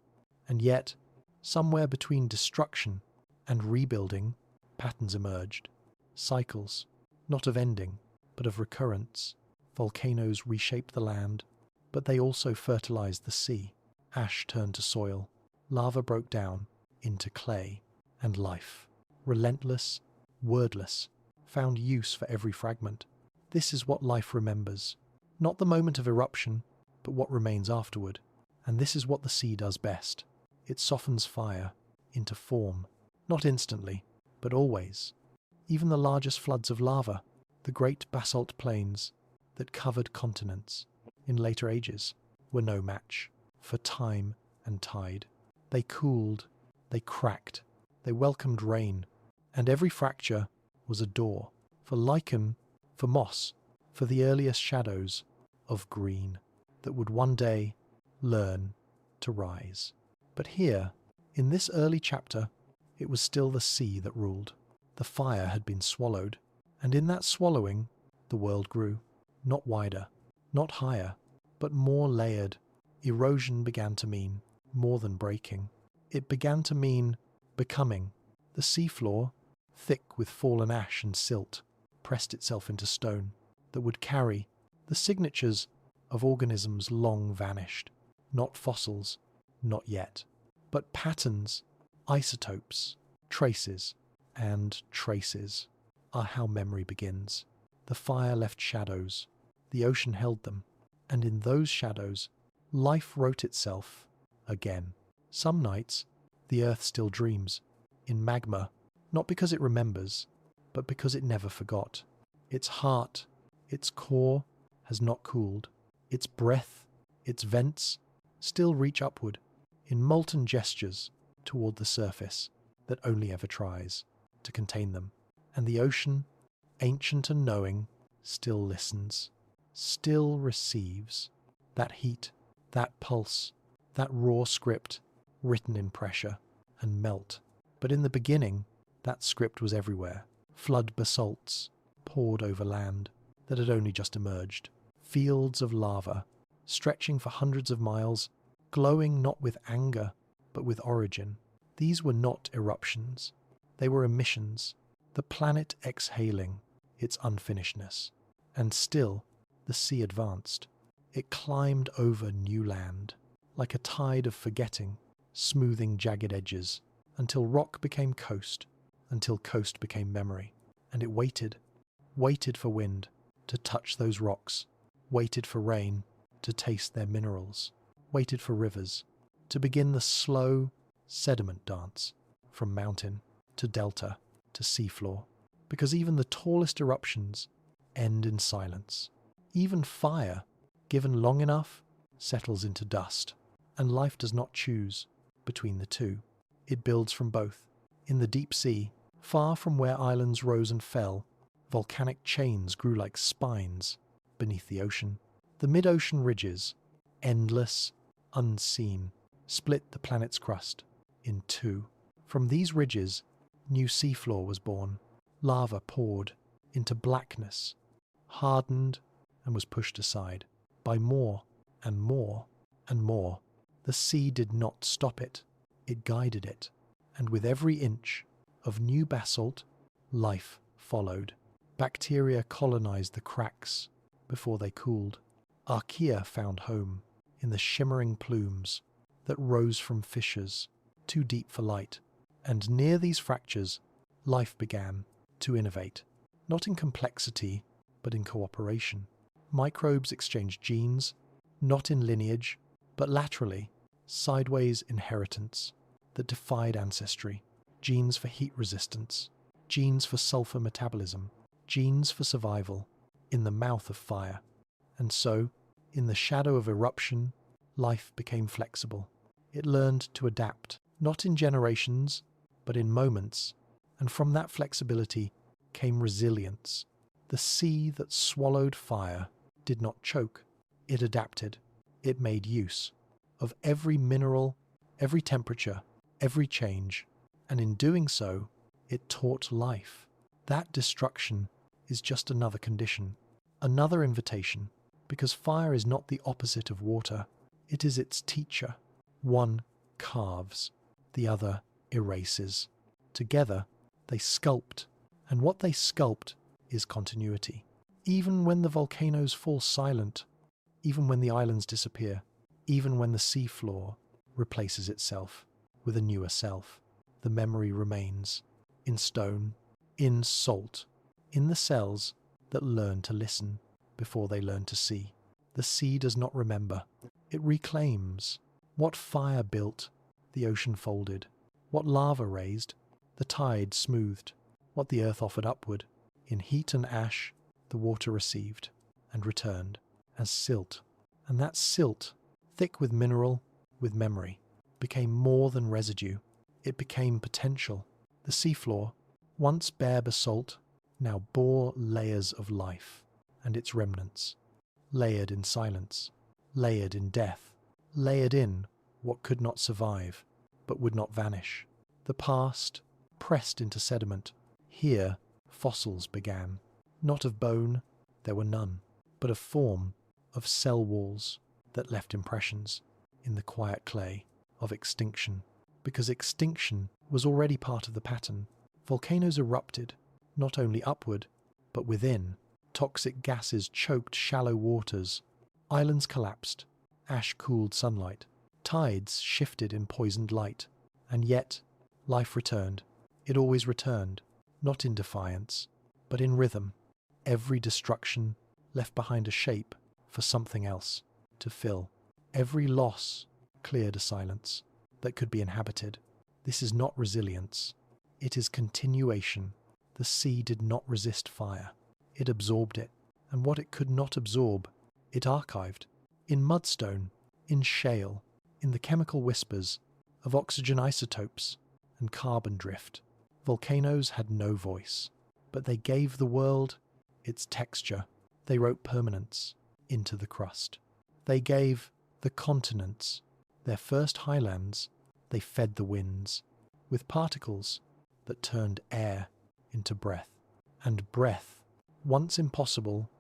And yet, somewhere between destruction and rebuilding, patterns emerged. Cycles, not of ending, but of recurrence. Volcanoes reshaped the land, but they also fertilized the sea. Ash turned to soil. Lava broke down into clay. And life, relentless, wordless, found use for every fragment. This is what life remembers. Not the moment of eruption, but what remains afterward. And this is what the sea does best. It softens fire into form, not instantly, but always. Even the largest floods of lava, the great basalt plains that covered continents in later ages, were no match for time and tide. They cooled, they cracked, they welcomed rain, and every fracture was a door for lichen, for moss, for the earliest shadows of green that would one day learn to rise. But here, in this early chapter, it was still the sea that ruled. The fire had been swallowed, and in that swallowing, the world grew. Not wider, not higher, but more layered. Erosion began to mean more than breaking. It began to mean becoming. The seafloor, thick with fallen ash and silt, pressed itself into stone that would carry the signatures of organisms long vanished. Not fossils, not yet, but patterns, isotopes, traces, and traces are how memory begins. The fire left shadows. The ocean held them. And in those shadows, life wrote itself again. Some nights, the earth still dreams, in magma, not because it remembers, but because it never forgot. Its heart, its core, has not cooled. Its breath, its vents, still reach upward, in molten gestures, toward the surface that only ever tries to contain them. And the ocean, ancient and knowing, still listens, still receives that heat, that pulse, that raw script written in pressure and melt. But in the beginning, that script was everywhere. Flood basalts poured over land that had only just emerged. Fields of lava, stretching for hundreds of miles, glowing not with anger, but with origin. These were not eruptions. They were emissions, the planet exhaling its unfinishedness. And still, the sea advanced. It climbed over new land, like a tide of forgetting, smoothing jagged edges, until rock became coast, until coast became memory. And it waited for wind to touch those rocks, waited for rain to taste their minerals, waited for rivers to begin the slow sediment dance from mountain to delta to seafloor. Because even the tallest eruptions end in silence. Even fire, given long enough, settles into dust. And life does not choose between the two. It builds from both. In the deep sea, far from where islands rose and fell, volcanic chains grew like spines beneath the ocean. The mid-ocean ridges, endless, unseen, split the planet's crust in two. From these ridges, new seafloor was born. Lava poured into blackness, hardened, and was pushed aside by more and more and more. The sea did not stop it. It guided it. And with every inch of new basalt, life followed. Bacteria colonized the cracks before they cooled. Archaea found home in the shimmering plumes that rose from fissures too deep for light. And near these fractures, life began to innovate, not in complexity, but in cooperation. Microbes exchanged genes, not in lineage, but laterally, sideways inheritance that defied ancestry. Genes for heat resistance, genes for sulfur metabolism, genes for survival in the mouth of fire. And so, in the shadow of eruption, life became flexible. It learned to adapt, not in generations, but in moments. And from that flexibility came resilience. The sea that swallowed fire did not choke. It adapted. It made use of every mineral, every temperature, every change. And in doing so, it taught life. That destruction is just another condition, another invitation, because fire is not the opposite of water. It is its teacher. One carves, the other erases. Together, they sculpt, and what they sculpt is continuity. Even when the volcanoes fall silent, even when the islands disappear, even when the seafloor replaces itself with a newer self, the memory remains, in stone, in salt, in the cells that learn to listen before they learn to see. The sea does not remember. It reclaims. What fire built, the ocean folded. What lava raised, the tide smoothed. What the earth offered upward, in heat and ash, the water received and returned as silt. And that silt, thick with mineral, with memory, became more than residue. It became potential. The seafloor, once bare basalt, now bore layers of life and its remnants, layered in silence, layered in death, layered in what could not survive, but would not vanish. The past pressed into sediment. Here, fossils began. Not of bone, there were none, but of form, of cell walls that left impressions in the quiet clay of extinction. Because extinction was already part of the pattern. Volcanoes erupted, not only upward, but within. Toxic gases choked shallow waters. Islands collapsed. Ash cooled sunlight. Tides shifted in poisoned light. And yet, life returned. It always returned, not in defiance, but in rhythm, Every destruction left behind a shape for something else to fill. Every loss cleared a silence that could be inhabited. This is not resilience. It is continuation. The sea did not resist fire. It absorbed it, and what it could not absorb, it archived. In mudstone, in shale, in the chemical whispers of oxygen isotopes and carbon drift. Volcanoes had no voice, but they gave the world its texture. They wrote permanence into the crust. They gave the continents their first highlands. They fed the winds with particles that turned air into breath. And breath, once impossible,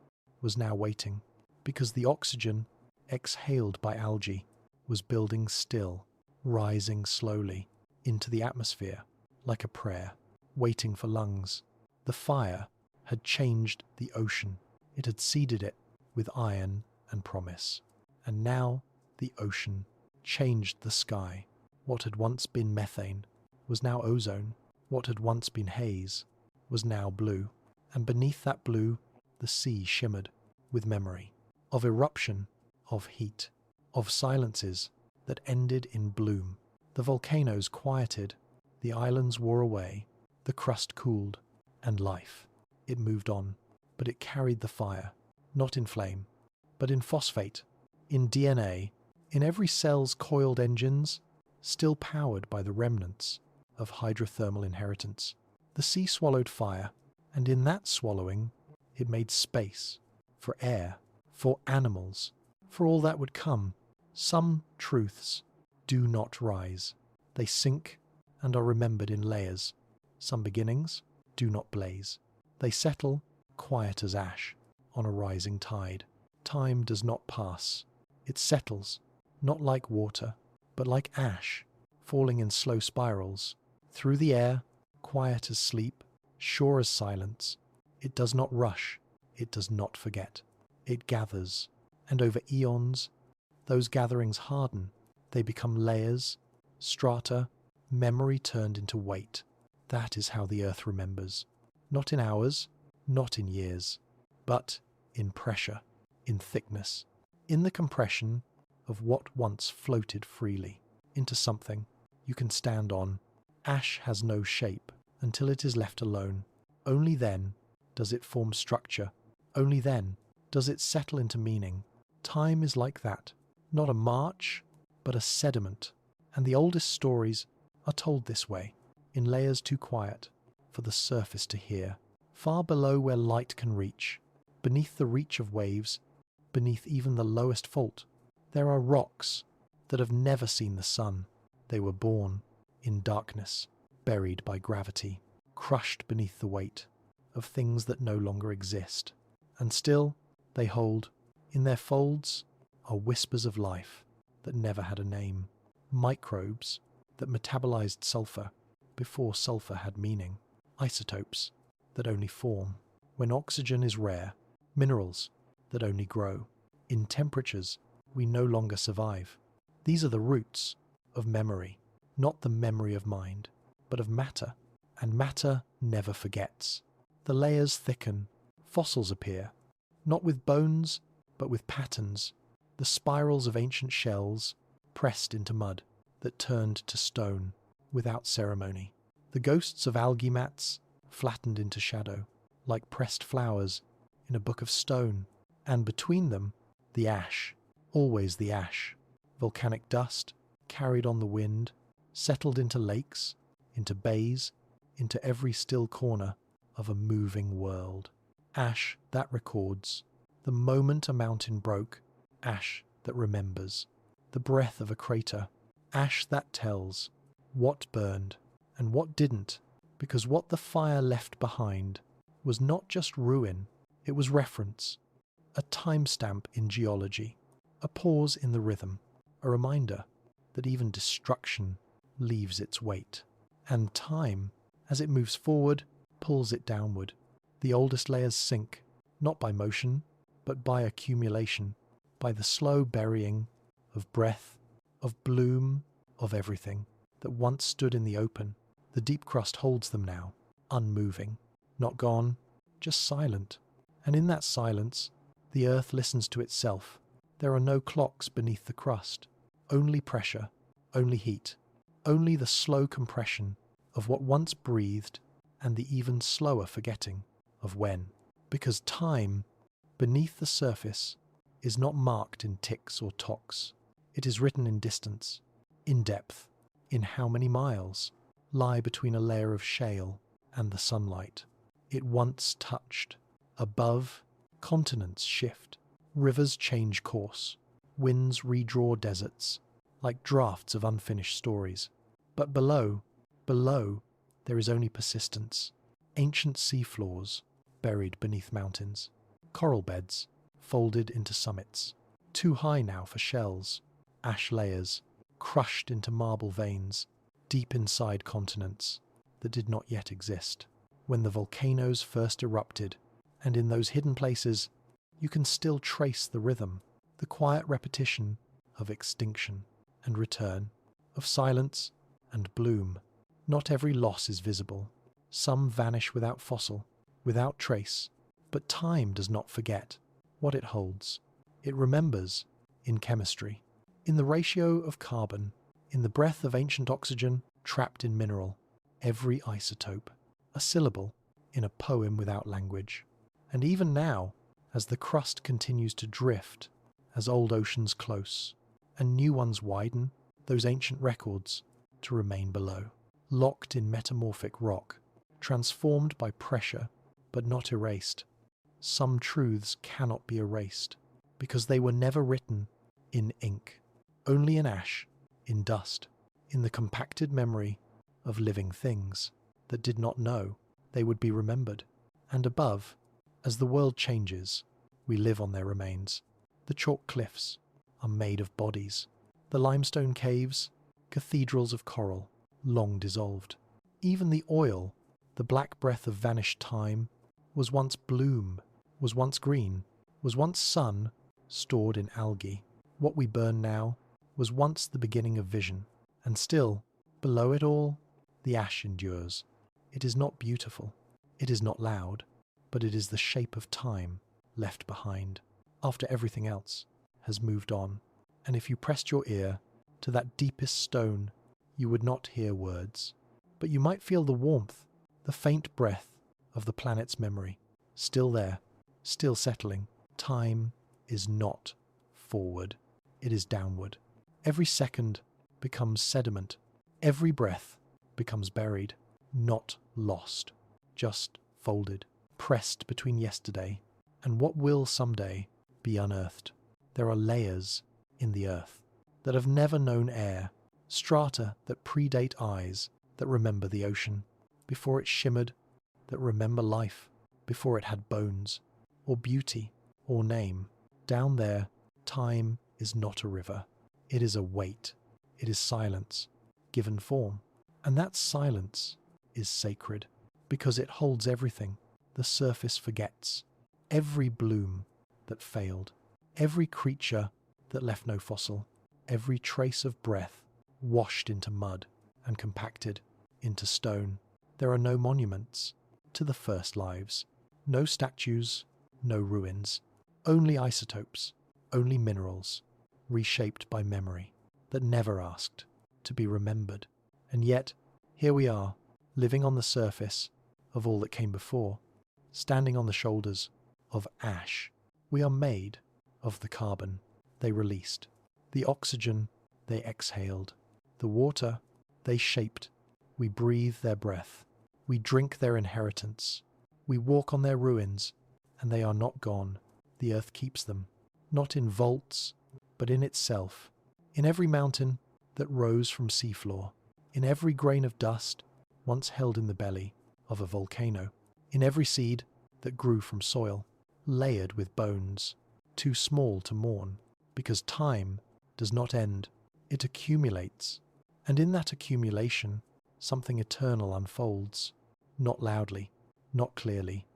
was now waiting, because the oxygen exhaled by algae was building still, rising slowly into the atmosphere like a prayer, waiting for lungs. The fire had changed the ocean. It had seeded it with iron and promise. And now the ocean changed the sky. What had once been methane was now ozone. What had once been haze was now blue. And beneath that blue, the sea shimmered with memory of eruption, of heat, of silences that ended in bloom. The volcanoes quieted, the islands wore away, the crust cooled, and life, it moved on, but it carried the fire, not in flame, but in phosphate, in DNA, in every cell's coiled engines, still powered by the remnants of hydrothermal inheritance. The sea swallowed fire, and in that swallowing, it made space for air, for animals, for all that would come. Some truths do not rise. They sink and are remembered in layers. Some beginnings do not blaze. They settle, quiet as ash, on a rising tide. Time does not pass. It settles, not like water, but like ash, falling in slow spirals. Through the air, quiet as sleep, sure as silence. It does not rush. It does not forget. It gathers, and over eons, those gatherings harden. They become layers, strata, memory turned into weight. That is how the earth remembers. Not in hours, not in years, but in pressure, in thickness, in the compression of what once floated freely into something you can stand on. Ash has no shape until it is left alone. Only then does it form structure. Only then does it settle into meaning. Time is like that, not a march, but a sediment. And the oldest stories are told this way, in layers too quiet for the surface to hear, far below where light can reach, beneath the reach of waves, beneath even the lowest fault. There are rocks that have never seen the sun. They were born in darkness, buried by gravity, crushed beneath the weight of things that no longer exist. And still they hold, in their folds, are whispers of life that never had a name, microbes that metabolized sulfur before sulfur had meaning, isotopes that only form when oxygen is rare, minerals that only grow in temperatures we no longer survive. These are the roots of memory, not the memory of mind, but of matter, and matter never forgets. The layers thicken, fossils appear, not with bones, but with patterns, the spirals of ancient shells pressed into mud that turned to stone without ceremony. The ghosts of algae mats flattened into shadow, like pressed flowers in a book of stone, and between them, the ash, always the ash, volcanic dust carried on the wind, settled into lakes, into bays, into every still corner of a moving world. Ash that records, the moment a mountain broke, ash that remembers, the breath of a crater, ash that tells what burned and what didn't, because what the fire left behind was not just ruin, it was reference, a timestamp in geology, a pause in the rhythm, a reminder that even destruction leaves its weight, and time, as it moves forward, pulls it downward. The oldest layers sink, not by motion, but by accumulation, by the slow burying of breath, of bloom, of everything that once stood in the open. The deep crust holds them now, unmoving, not gone, just silent, And in that silence, the earth listens to itself. There are no clocks beneath the crust, only pressure, only heat, only the slow compression of what once breathed and the even slower forgetting of when. Because time, beneath the surface, is not marked in ticks or tocks. It is written in distance, in depth, in how many miles lie between a layer of shale and the sunlight it once touched. Above, continents shift, rivers change course, winds redraw deserts, like drafts of unfinished stories. But below, there is only persistence, ancient seafloors buried beneath mountains, coral beds folded into summits, too high now for shells, ash layers crushed into marble veins, deep inside continents that did not yet exist. When the volcanoes first erupted, and in those hidden places, you can still trace the rhythm, the quiet repetition of extinction and return, of silence and bloom. Not every loss is visible. Some vanish without fossil, without trace. But time does not forget what it holds. It remembers in chemistry, in the ratio of carbon, in the breath of ancient oxygen trapped in mineral, every isotope, a syllable in a poem without language. And even now, as the crust continues to drift, as old oceans close, and new ones widen, those ancient records to remain below, locked in metamorphic rock, transformed by pressure, but not erased. Some truths cannot be erased, because they were never written in ink, only in ash, in dust, in the compacted memory of living things that did not know they would be remembered. And above, as the world changes, we live on their remains. The chalk cliffs are made of bodies. The limestone caves, cathedrals of coral, long dissolved. Even the oil, the black breath of vanished time, was once bloom, was once green, was once sun stored in algae. What we burn now was once the beginning of vision. And still, below it all, the ash endures. It is not beautiful, it is not loud, but it is the shape of time left behind, after everything else has moved on. And if you pressed your ear to that deepest stone, you would not hear words, but you might feel the warmth, the faint breath of the planet's memory, still there, still settling. Time is not forward, it is downward. Every second becomes sediment, every breath becomes buried, not lost, just folded, pressed between yesterday and what will someday be unearthed. There are layers in the earth that have never known air, strata that predate eyes that remember the ocean before it shimmered, that remember life before it had bones, or beauty, or name. Down there, time is not a river. It is a weight. It is silence, given form. And that silence is sacred, because it holds everything the surface forgets. Every bloom that failed, every creature that left no fossil, every trace of breath washed into mud and compacted into stone. There are no monuments to the first lives, no statues, no ruins, only isotopes, only minerals, reshaped by memory, that never asked to be remembered. And yet, here we are, living on the surface of all that came before, standing on the shoulders of ash. We are made of the carbon they released, the oxygen they exhaled, the water they shaped. We breathe their breath, we drink their inheritance, we walk on their ruins, and they are not gone. The earth keeps them, not in vaults, but in itself, in every mountain that rose from seafloor, in every grain of dust once held in the belly of a volcano, in every seed that grew from soil, layered with bones, too small to mourn, because time does not end, it accumulates, and in that accumulation something eternal unfolds, not loudly, not clearly,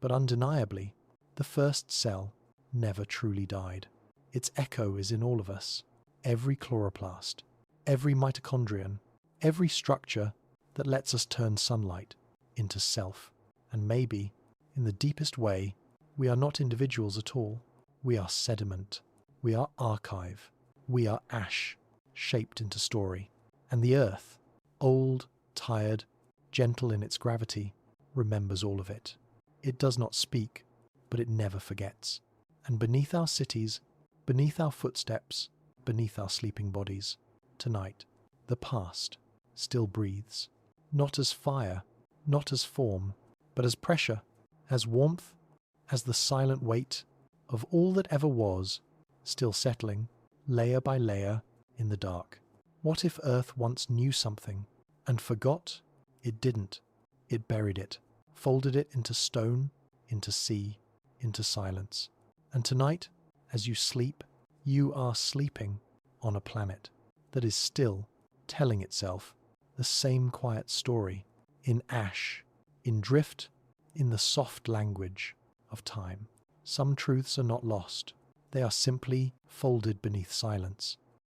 but undeniably. The first cell never truly died. Its echo is in all of us, every chloroplast, every mitochondrion, every structure that lets us turn sunlight into self. And maybe, in the deepest way, We are not individuals at all. We are sediment. We are archive. We are ash, shaped into story. And the earth, old, tired, gentle in its gravity, remembers all of it. It does not speak, but it never forgets. And beneath our cities, beneath our footsteps, beneath our sleeping bodies, tonight, the past still breathes. Not as fire, not as form, but as pressure, as warmth, as the silent weight of all that ever was, still settling, layer by layer, in the dark. What if Earth once knew something, and forgot? It didn't. It buried it, folded it into stone, into sea, into silence. And tonight, as you sleep, you are sleeping on a planet that is still telling itself the same quiet story, in ash, in drift, in the soft language of time. Some truths are not lost. They are simply folded beneath silence.